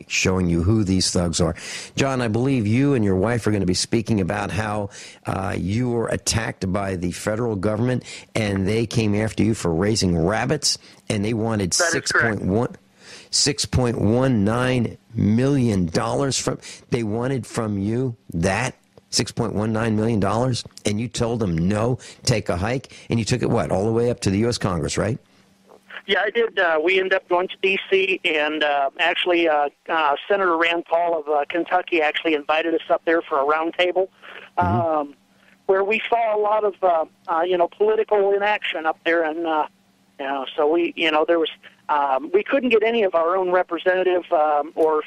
you who these thugs are. John, I believe you and your wife are going to be speaking about how you were attacked by the federal government, and they came after you for raising rabbits, and they wanted $6.19 million from. They wanted from you that $6.19 million, and you told them no, take a hike, and you took it all the way up to the U.S. Congress, right? Yeah, I did. We ended up going to D.C., and actually Senator Rand Paul of Kentucky actually invited us up there for a roundtable where we saw a lot of, political inaction up there. And, so there was, we couldn't get any of our own representative or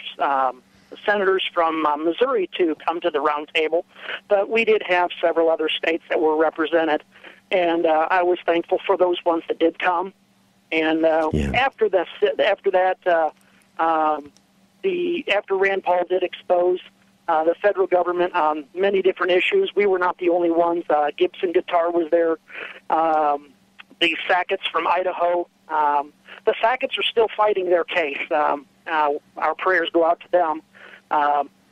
senators from Missouri to come to the roundtable, but we did have several other states that were represented, and I was thankful for those ones that did come. And after Rand Paul did expose the federal government on many different issues, we were not the only ones. Gibson Guitar was there. The Sacketts from Idaho. The Sacketts are still fighting their case. Our prayers go out to them.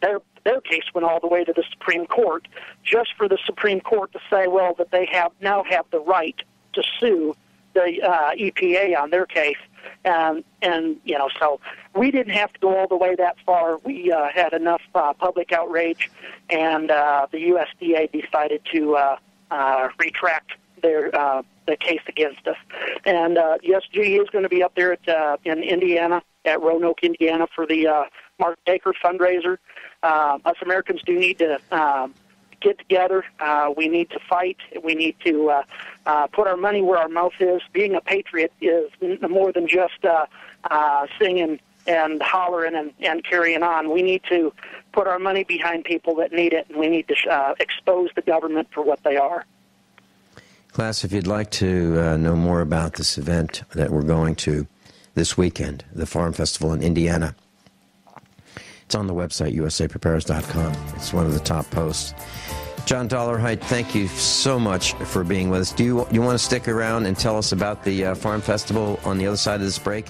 Their case went all the way to the Supreme Court, just for the Supreme Court to say, well, that they now have the right to sue the EPA on their case, and so we didn't have to go all the way that far. We had enough public outrage, and the USDA decided to retract the case against us. And yes, GE is going to be up there in Indiana, at Roanoke, Indiana, for the Mark Baker fundraiser. Us Americans do need to get together. We need to fight. We need to put our money where our mouth is. Being a patriot is more than just singing and hollering and carrying on. We need to put our money behind people that need it, and we need to expose the government for what they are. Class, if you'd like to know more about this event that we're going to this weekend, the Farm Festival in Indiana, it's on the website, usaprepares.com. It's one of the top posts. John Dollarhide, thank you so much for being with us. Do you want to stick around and tell us about the Farm Festival on the other side of this break?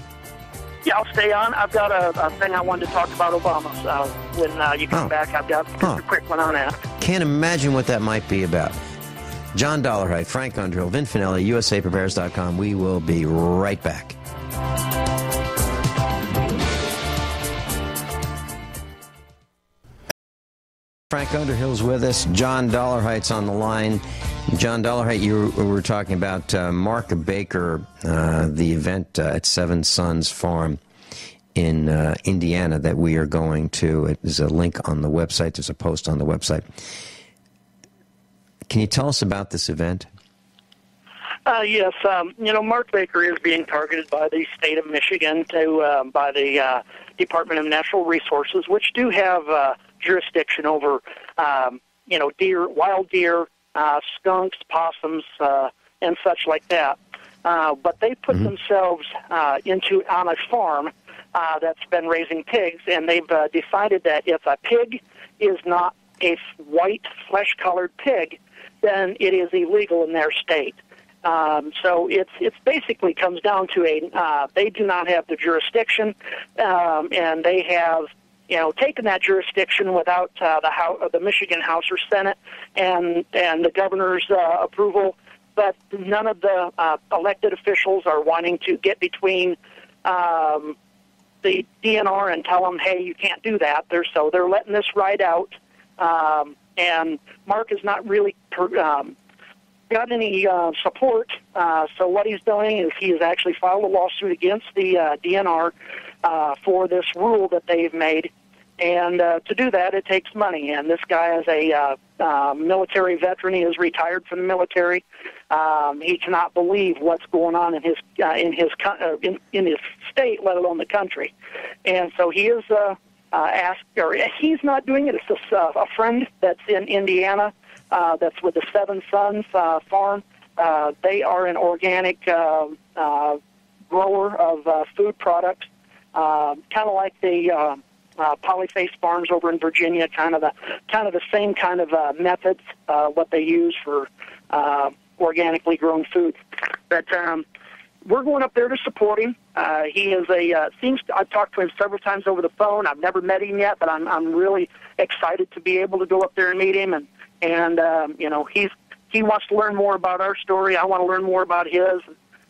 Yeah, I'll stay on. I've got a thing I wanted to talk about Obama. So when you come back, I've got just a quick one on that. Can't imagine what that might be about. John Dollarhide, Frank Underhill, Vin Finelli, usaprepares.com. We will be right back. Frank Underhill's with us. John Dollarhide's on the line. John Dollarhide, you were talking about Mark Baker, the event at Seven Sons Farm in Indiana that we are going to. There's a link on the website. There's a post on the website. Can you tell us about this event? Yes. Mark Baker is being targeted by the state of Michigan by the Department of Natural Resources, which do have jurisdiction over, deer, wild deer, skunks, possums, and such like that. But they put themselves on a farm that's been raising pigs, and they've decided that if a pig is not a white, flesh-colored pig, then it is illegal in their state. So it's basically comes down to they do not have the jurisdiction, and they have taken that jurisdiction without the Michigan House or Senate and the governor's approval, but none of the elected officials are wanting to get between the DNR and tell them, hey, you can't do that. They're letting this ride out. And Mark has not really got any support. So what he's doing is he has actually filed a lawsuit against the DNR for this rule that they've made. And to do that, it takes money. And this guy is a military veteran. He is retired from the military. He cannot believe what's going on in his state, let alone the country. And so he is asked, or he's not doing it. It's just a friend that's in Indiana, that's with the Seven Sons farm. They are an organic grower of food products, kind of like the Polyface Farms over in Virginia, kind of the same kind of methods what they use for organically grown food. But we're going up there to support him. He is I've talked to him several times over the phone. I've never met him yet, but I'm really excited to be able to go up there and meet him. And he wants to learn more about our story. I want to learn more about his.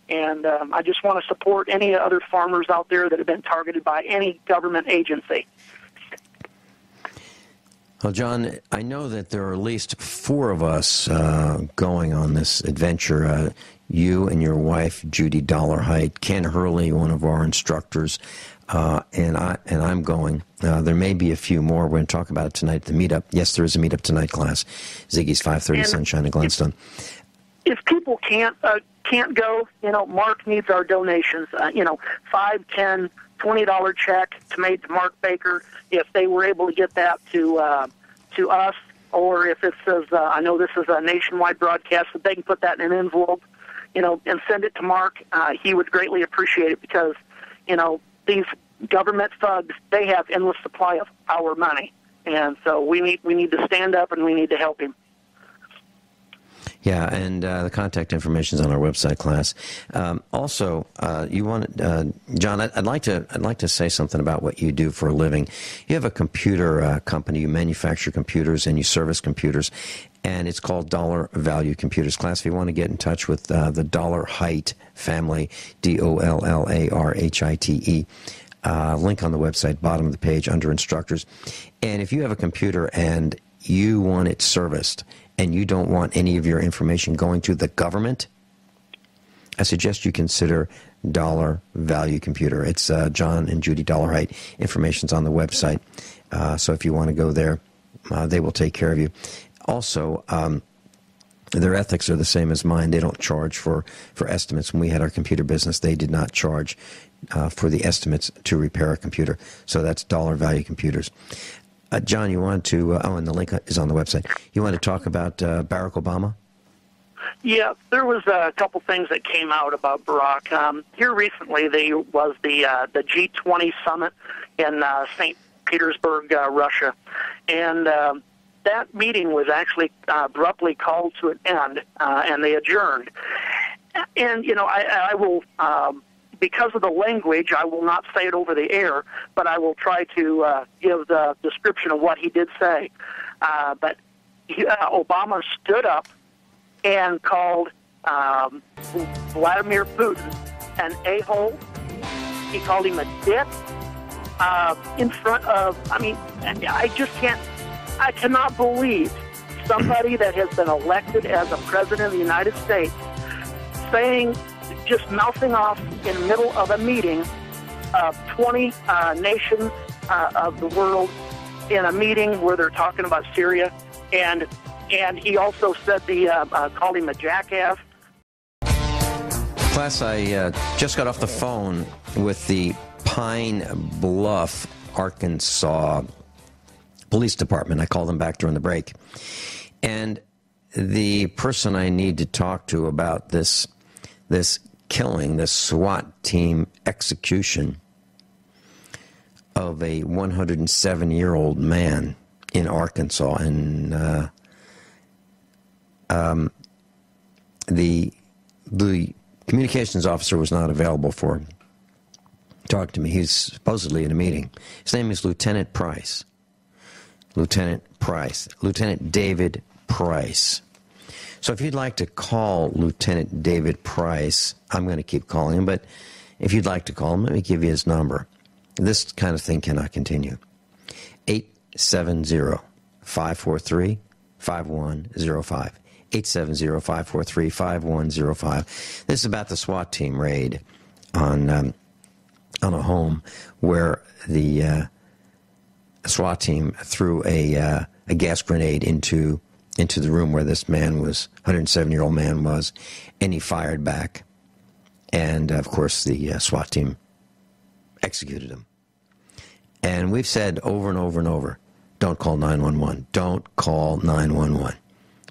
And I just want to support any other farmers out there that have been targeted by any government agency. Well, John, I know that there are at least 4 of us going on this adventure. You and your wife, Judy Dollarhite, Ken Hurley, one of our instructors, and I'm going. There may be a few more. We're going to talk about it tonight at the meetup. Yes, there is a meetup tonight class. Ziggy's 5:30, Sunshine and Glenstone. If people can't go, Mark needs our donations. $5, $10, $20 check made to Mark Baker. If they were able to get that to us, or if it says, I know this is a nationwide broadcast, that they can put that in an envelope, and send it to Mark, he would greatly appreciate it, because, these government thugs, they have endless supply of our money, and so we need to stand up and we need to help him. Yeah, and the contact information is on our website, class. Also, you want, John? I'd like to say something about what you do for a living. You have a computer company. You manufacture computers and you service computers, and it's called Dollar Value Computers. Class, if you want to get in touch with the Dollarhite family, DOLLARHITE. Link on the website, bottom of the page under instructors. And if you have a computer and you want it serviced, and you don't want any of your information going to the government, I suggest you consider Dollar Value Computer. It's John and Judy Dollarhite. Information's on the website. So if you want to go there, they will take care of you. Also, their ethics are the same as mine. They don't charge for estimates. When we had our computer business, they did not charge for the estimates to repair a computer. So that's Dollar Value Computers. John, you want to, and the link is on the website. You want to talk about Barack Obama? Yeah, there was a couple things that came out about Barack. Here recently, there was the G20 summit in St. Petersburg, Russia. And that meeting was actually abruptly called to an end, and they adjourned. And, I will... because of the language, I will not say it over the air, but I will try to give the description of what he did say. But Obama stood up and called Vladimir Putin an a-hole. He called him a dick in front of, I cannot believe somebody that has been elected as a president of the United States just mouthing off in the middle of a meeting of 20 nations of the world, in a meeting where they're talking about Syria, and he also said called him a jackass. Class, I just got off the phone with the Pine Bluff, Arkansas Police Department. I called them back during the break, and the person I need to talk to about this killing, this SWAT team execution of a 107-year-old man in Arkansas, and the communications officer was not available for talk to me. He's supposedly in a meeting. His name is Lieutenant David Price. So if you'd like to call Lieutenant David Price, I'm going to keep calling him, but if you'd like to call him, let me give you his number. This kind of thing cannot continue. 870-543-5105. 870-543-5105. This is about the SWAT team raid on a home where the SWAT team threw a gas grenade into the room where this man was, 107-year-old man was, and he fired back. And, of course, the SWAT team executed him. And we've said over and over and over, don't call 911. Don't call 911.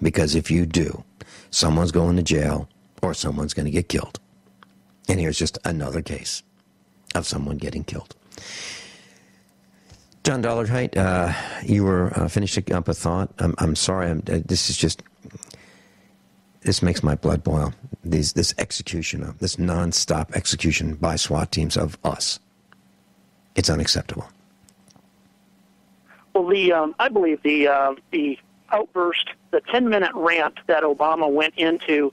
Because if you do, someone's going to jail or someone's going to get killed. And here's just another case of someone getting killed. John Dollarheight, you were finishing up a thought. I'm sorry. This makes my blood boil. This execution, this nonstop execution by SWAT teams of us. It's unacceptable. Well, I believe the outburst, the 10-minute rant that Obama went into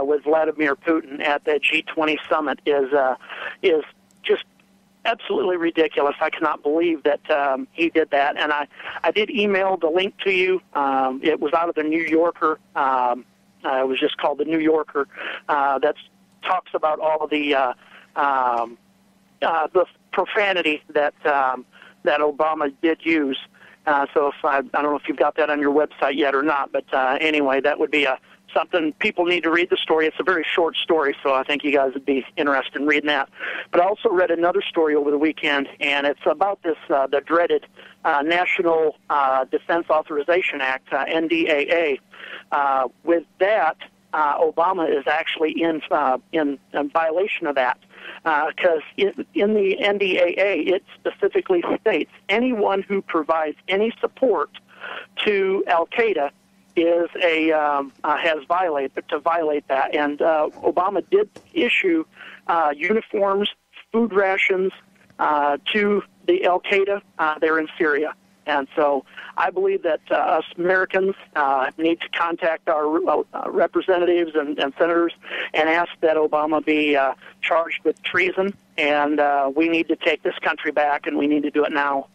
with Vladimir Putin at the G20 summit is just absolutely ridiculous. I cannot believe that he did that. And I did email the link to you. It was out of the New Yorker. It was just called the New Yorker. That talks about all of the profanity that Obama did use. So if I don't know if you've got that on your website yet or not, but anyway, that would be something people need to read the story. It's a very short story, so I think you guys would be interested in reading that. But I also read another story over the weekend, and it's about this the dreaded National Defense Authorization Act, NDAA. With that, Obama is actually in violation of that. Because in the NDAA, it specifically states anyone who provides any support to Al-Qaeda is has violated that. And Obama did issue uniforms, food rations to the Al-Qaeda there in Syria. And so I believe that us Americans need to contact our representatives and senators and ask that Obama be charged with treason. And we need to take this country back, and we need to do it now.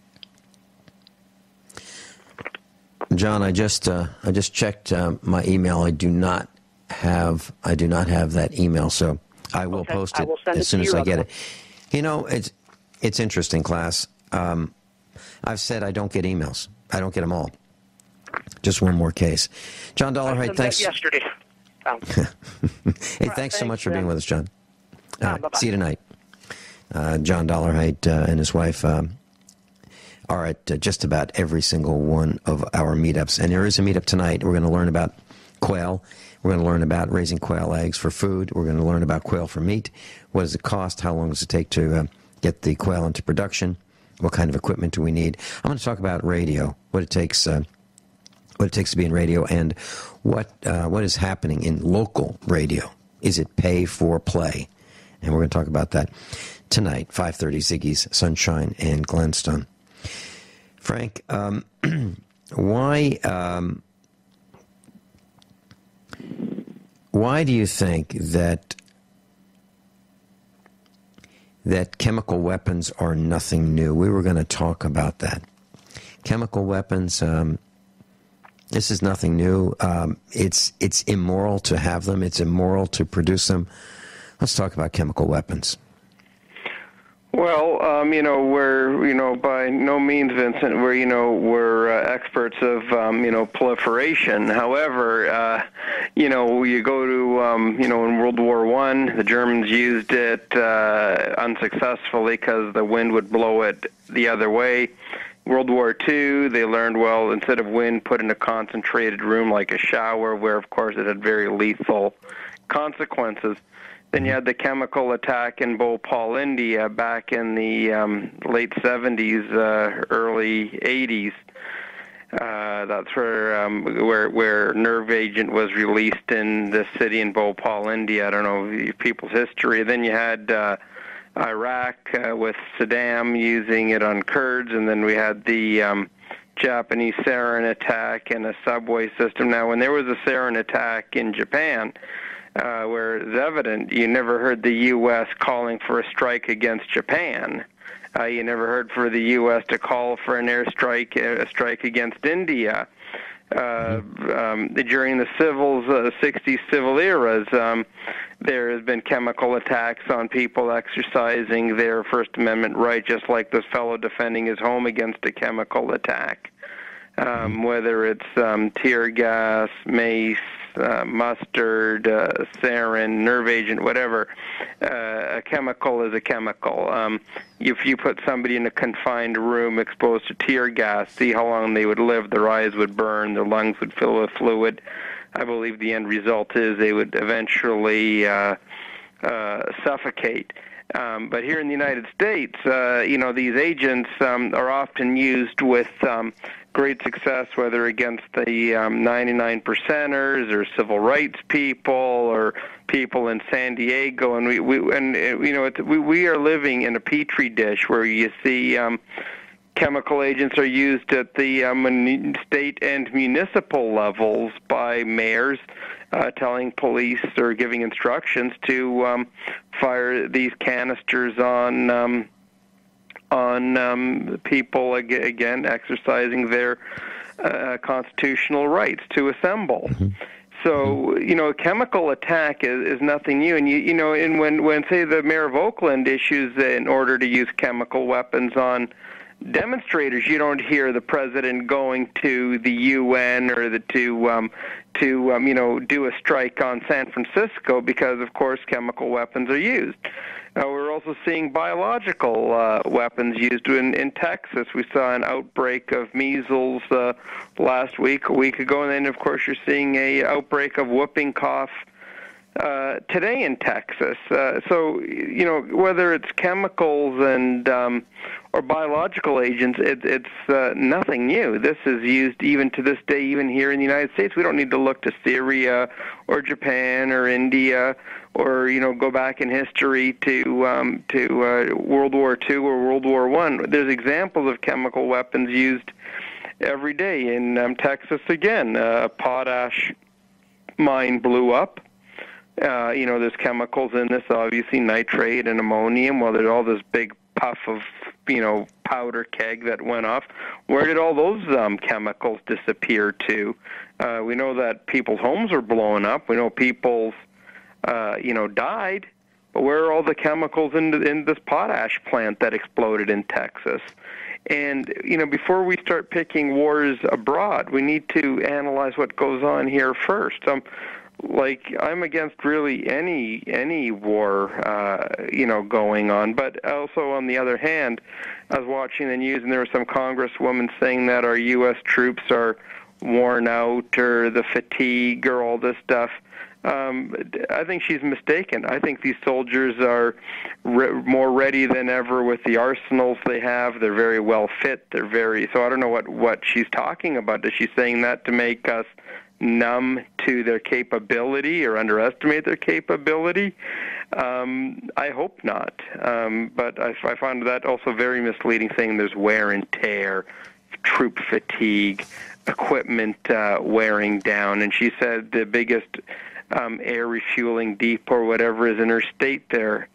John, I just checked my email. I do not have that email, so I will post it as soon as I get it. You know, it's interesting, class. I've said I don't get emails. I don't get them all. Just one more case. John Dollarheight, thanks. Yesterday. Hey, thanks so much for being with us, John. All right, see you tonight. John Dollarheight and his wife are at just about every single one of our meetups. And there is a meetup tonight. We're going to learn about quail. We're going to learn about raising quail eggs for food. We're going to learn about quail for meat. What does it cost? How long does it take to get the quail into production? What kind of equipment do we need? I'm going to talk about radio, what it takes to be in radio, and what is happening in local radio. Is it pay for play? And we're going to talk about that tonight, 5:30, Ziggy's Sunshine and Glenstone. Frank, why do you think that chemical weapons are nothing new? We were going to talk about that. Chemical weapons, this is nothing new. It's immoral to have them. It's immoral to produce them. Let's talk about chemical weapons. Well, we're, by no means, Vincent, we're experts of, proliferation. However, you go to, in World War I, the Germans used it unsuccessfully because the wind would blow it the other way. World War II, they learned, well, instead of wind, put in a concentrated room like a shower, where, of course, it had very lethal consequences. Then you had the chemical attack in Bhopal, India, back in the late 70s, early 80s. That's where nerve agent was released in the city in Bhopal, India. I don't know people's history. Then you had Iraq with Saddam using it on Kurds, and then we had the Japanese sarin attack in a subway system. Now, when there was a sarin attack in Japan, where it's evident, you never heard the U.S. calling for a strike against Japan. You never heard for the U.S. to call for an airstrike, a strike against India. During the 60s civil eras, there has been chemical attacks on people exercising their First Amendment right, just like this fellow defending his home against a chemical attack. Whether it's tear gas, mace, mustard, sarin, nerve agent, whatever, a chemical is a chemical. If you put somebody in a confined room exposed to tear gas, see how long they would live. Their eyes would burn, their lungs would fill with fluid. I believe the end result is they would eventually suffocate. But here in the United States, these agents are often used with great success, whether against the 99 percenters or civil rights people or people in San Diego, and we are living in a petri dish where you see chemical agents are used at the state and municipal levels by mayors, telling police or giving instructions to fire these canisters on people, again, exercising their constitutional rights to assemble. So, a chemical attack is nothing new. And when say the mayor of Oakland issues an order to use chemical weapons on demonstrators, you don't hear the president going to the UN or to do a strike on San Francisco because, of course, chemical weapons are used. We're also seeing biological weapons used in Texas. We saw an outbreak of measles last week, a week ago, and then, of course, you're seeing a outbreak of whooping cough today in Texas. So, whether it's chemicals and or biological agents, it's nothing new. This is used even to this day, even here in the United States. We don't need to look to Syria or Japan or India or go back in history to World War II or World War I. There's examples of chemical weapons used every day. In Texas, again, a potash mine blew up. There's chemicals in this, obviously nitrate and ammonium. Well, there's all this big puff of, powder keg that went off. Where did all those chemicals disappear to? We know that people's homes were blown up. We know people's, died. But where are all the chemicals in this potash plant that exploded in Texas? And, before we start picking wars abroad, we need to analyze what goes on here first. I'm against really any war, going on. But also, on the other hand, I was watching the news, and there was some congresswoman saying that our U.S. troops are worn out or the fatigue or all this stuff. I think she's mistaken. I think these soldiers are more ready than ever with the arsenals they have. They're very well fit. So I don't know what she's talking about. Is she saying that to make us numb to their capability or underestimate their capability? I hope not. But I find that also very misleading, saying there's wear and tear, troop fatigue, equipment wearing down. And she said the biggest air refueling depot or whatever is in her state there.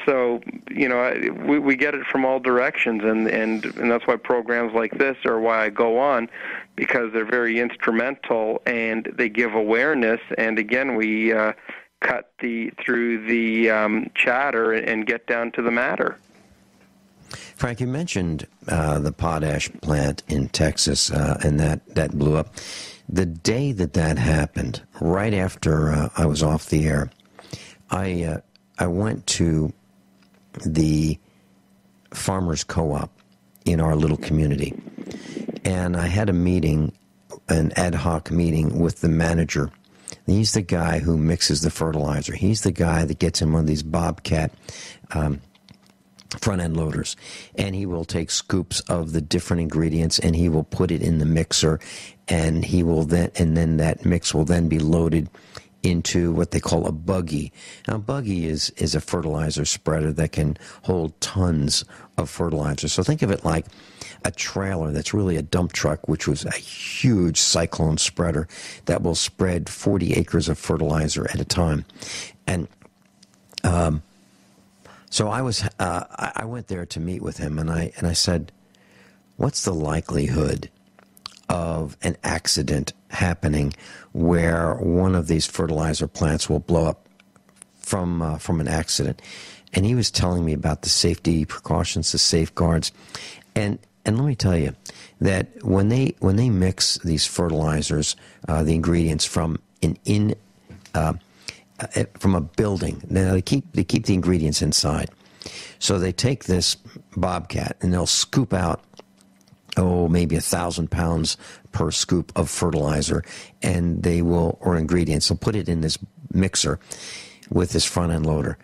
So, we get it from all directions, and that's why programs like this are why I go on, because they're very instrumental and they give awareness. And again, we cut through the chatter and get down to the matter. Frank, you mentioned the potash plant in Texas, and that blew up. The day that happened, right after I was off the air, I went to the farmers co-op in our little community, and I had a meeting, an ad hoc meeting with the manager. He's the guy who mixes the fertilizer. He's the guy that gets in one of these Bobcat front-end loaders, and he will take scoops of the different ingredients and he will put it in the mixer, and then that mix will then be loaded into what they call a buggy. Now, a buggy is a fertilizer spreader that can hold tons of fertilizer. So think of it like a trailer that's really a dump truck, which was a huge cyclone spreader that will spread 40 acres of fertilizer at a time. And so I went there to meet with him, and I said, what's the likelihood of an accident happening where one of these fertilizer plants will blow up from an accident? And he was telling me about the safety precautions, the safeguards, and let me tell you that when they mix these fertilizers, the ingredients from from a building, now they keep the ingredients inside. So they take this bobcat and they'll scoop out maybe 1,000 pounds per scoop of fertilizer, and or ingredients. They'll put it in this mixer with this front end loader.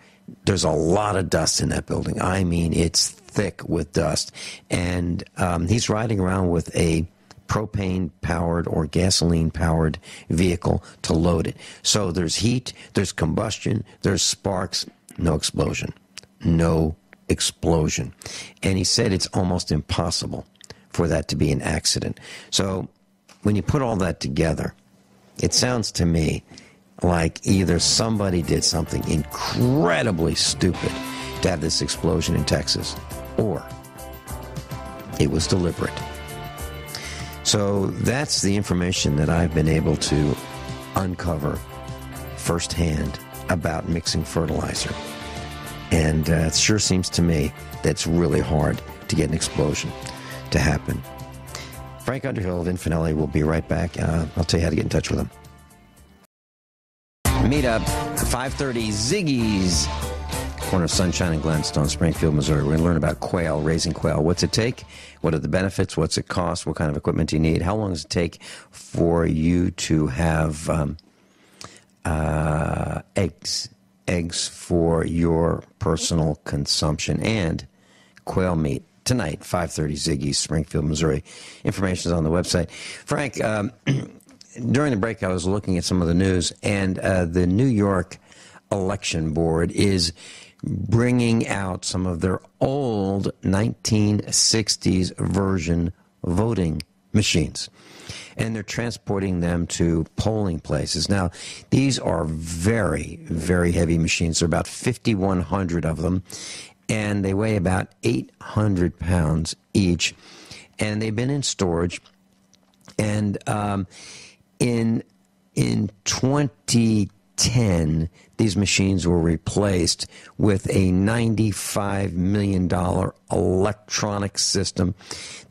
There's a lot of dust in that building. I mean, it's thick with dust. And he's riding around with a propane-powered or gasoline-powered vehicle to load it. So there's heat, there's combustion, there's sparks, no explosion. No explosion. And he said it's almost impossible for that to be an accident. So when you put all that together, it sounds to me like either somebody did something incredibly stupid to have this explosion in Texas, or it was deliberate. So that's the information that I've been able to uncover firsthand about mixing fertilizer. And it sure seems to me that's really hard to get an explosion to happen. Frank Underhill, Vin Finelli will be right back. I'll tell you how to get in touch with him. Meet up 5:30 Ziggy's, corner of Sunshine and Glenstone, Springfield, Missouri. We're going to learn about quail, raising quail. What's it take? What are the benefits? What's it cost? What kind of equipment do you need? How long does it take for you to have eggs for your personal consumption? And quail meat tonight, 5:30 Ziggy's, Springfield, Missouri. Information is on the website. Frank, during the break, I was looking at some of the news, and the New York Election Board is bringing out some of their old 1960s version voting machines, and they're transporting them to polling places. Now, these are very, very heavy machines. There are about 5,100 of them, and they weigh about 800 pounds each, and they've been in storage. And in 2010, these machines were replaced with a $95 million electronic system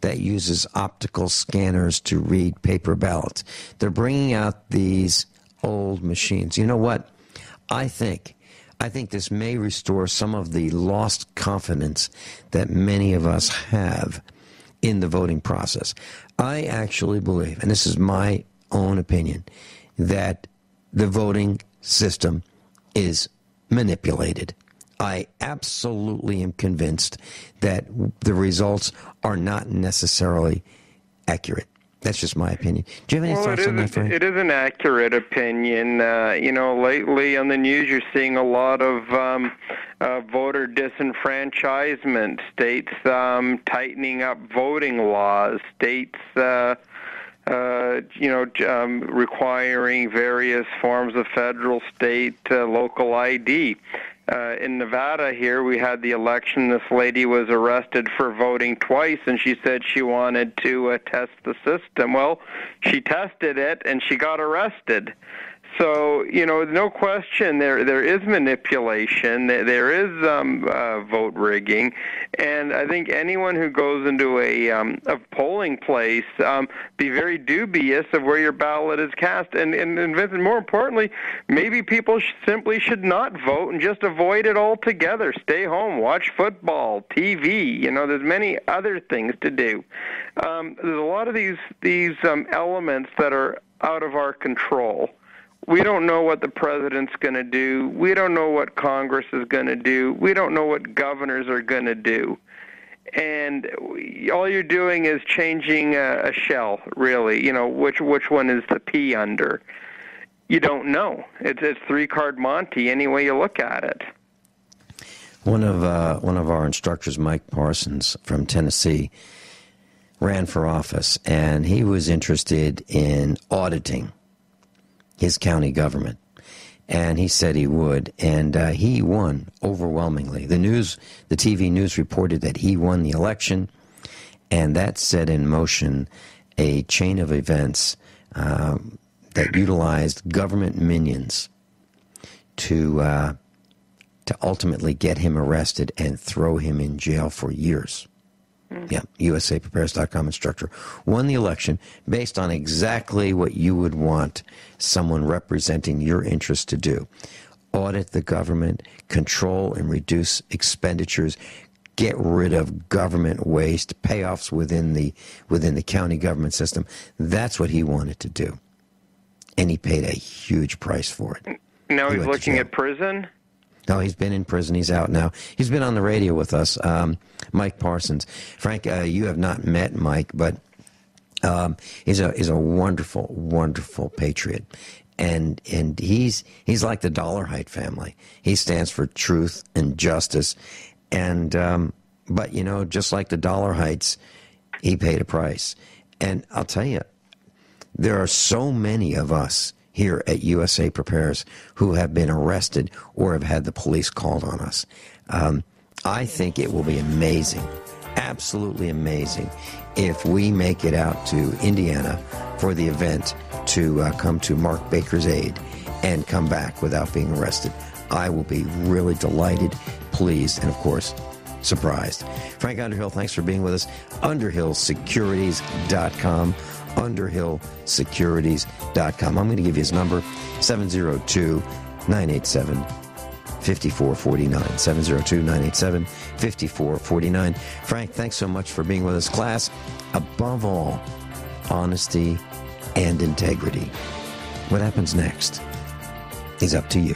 that uses optical scanners to read paper ballots. They're bringing out these old machines. You know what? I think this may restore some of the lost confidence that many of us have in the voting process. I actually believe, and this is my own opinion, that the voting system is manipulated. I absolutely am convinced that the results are not necessarily accurate. That's just my opinion. Do you have any thoughts on that, Frank? It is an accurate opinion. Lately on the news you're seeing a lot of voter disenfranchisement, states tightening up voting laws, states requiring various forms of federal, state, local ID. In Nevada here, we had the election. This lady was arrested for voting twice, and she said she wanted to test the system. Well, she tested it, and she got arrested. So, no question, there is manipulation, there is vote rigging, and I think anyone who goes into a polling place, be very dubious of where your ballot is cast. And Vincent, more importantly, maybe people simply should not vote and just avoid it altogether. Stay home, watch football, TV. There's many other things to do. There's a lot of these elements that are out of our control. We don't know what the president's going to do. We don't know what Congress is going to do. We don't know what governors are going to do. And all you're doing is changing a shell, really, which one is the pea under. you don't know. It's three-card Monty any way you look at it. One of our instructors, Mike Parsons from Tennessee, ran for office, and he was interested in auditing his county government. And he said he would, and he won overwhelmingly. The TV news reported that he won the election, and that set in motion a chain of events that utilized government minions to ultimately get him arrested and throw him in jail for years. Yeah, USAPrepares.com instructor won the election based on exactly what you would want someone representing your interests to do. Audit the government, control and reduce expenditures, get rid of government waste, payoffs within the county government system. That's what he wanted to do. And he paid a huge price for it. Now he's looking at prison? No, he's been in prison. He's out now. He's been on the radio with us, Mike Parsons. Frank, you have not met Mike, but he's a wonderful, wonderful patriot, and he's like the Dollarhide family. He stands for truth and justice, and but just like the Dollarhides, he paid a price. And I'll tell you, there are so many of us here at USA Prepares who have been arrested or have had the police called on us. I think it will be amazing, absolutely amazing, if we make it out to Indiana for the event to come to Mark Baker's aid and come back without being arrested. I will be really delighted, pleased, and of course, surprised. Frank Underhill, thanks for being with us. UndernhillSecurities.com. UndernhillSecurities.com. I'm going to give you his number, 702-987-5449. 702-987-5449. Frank, thanks so much for being with us. Class, above all, honesty and integrity. What happens next is up to you.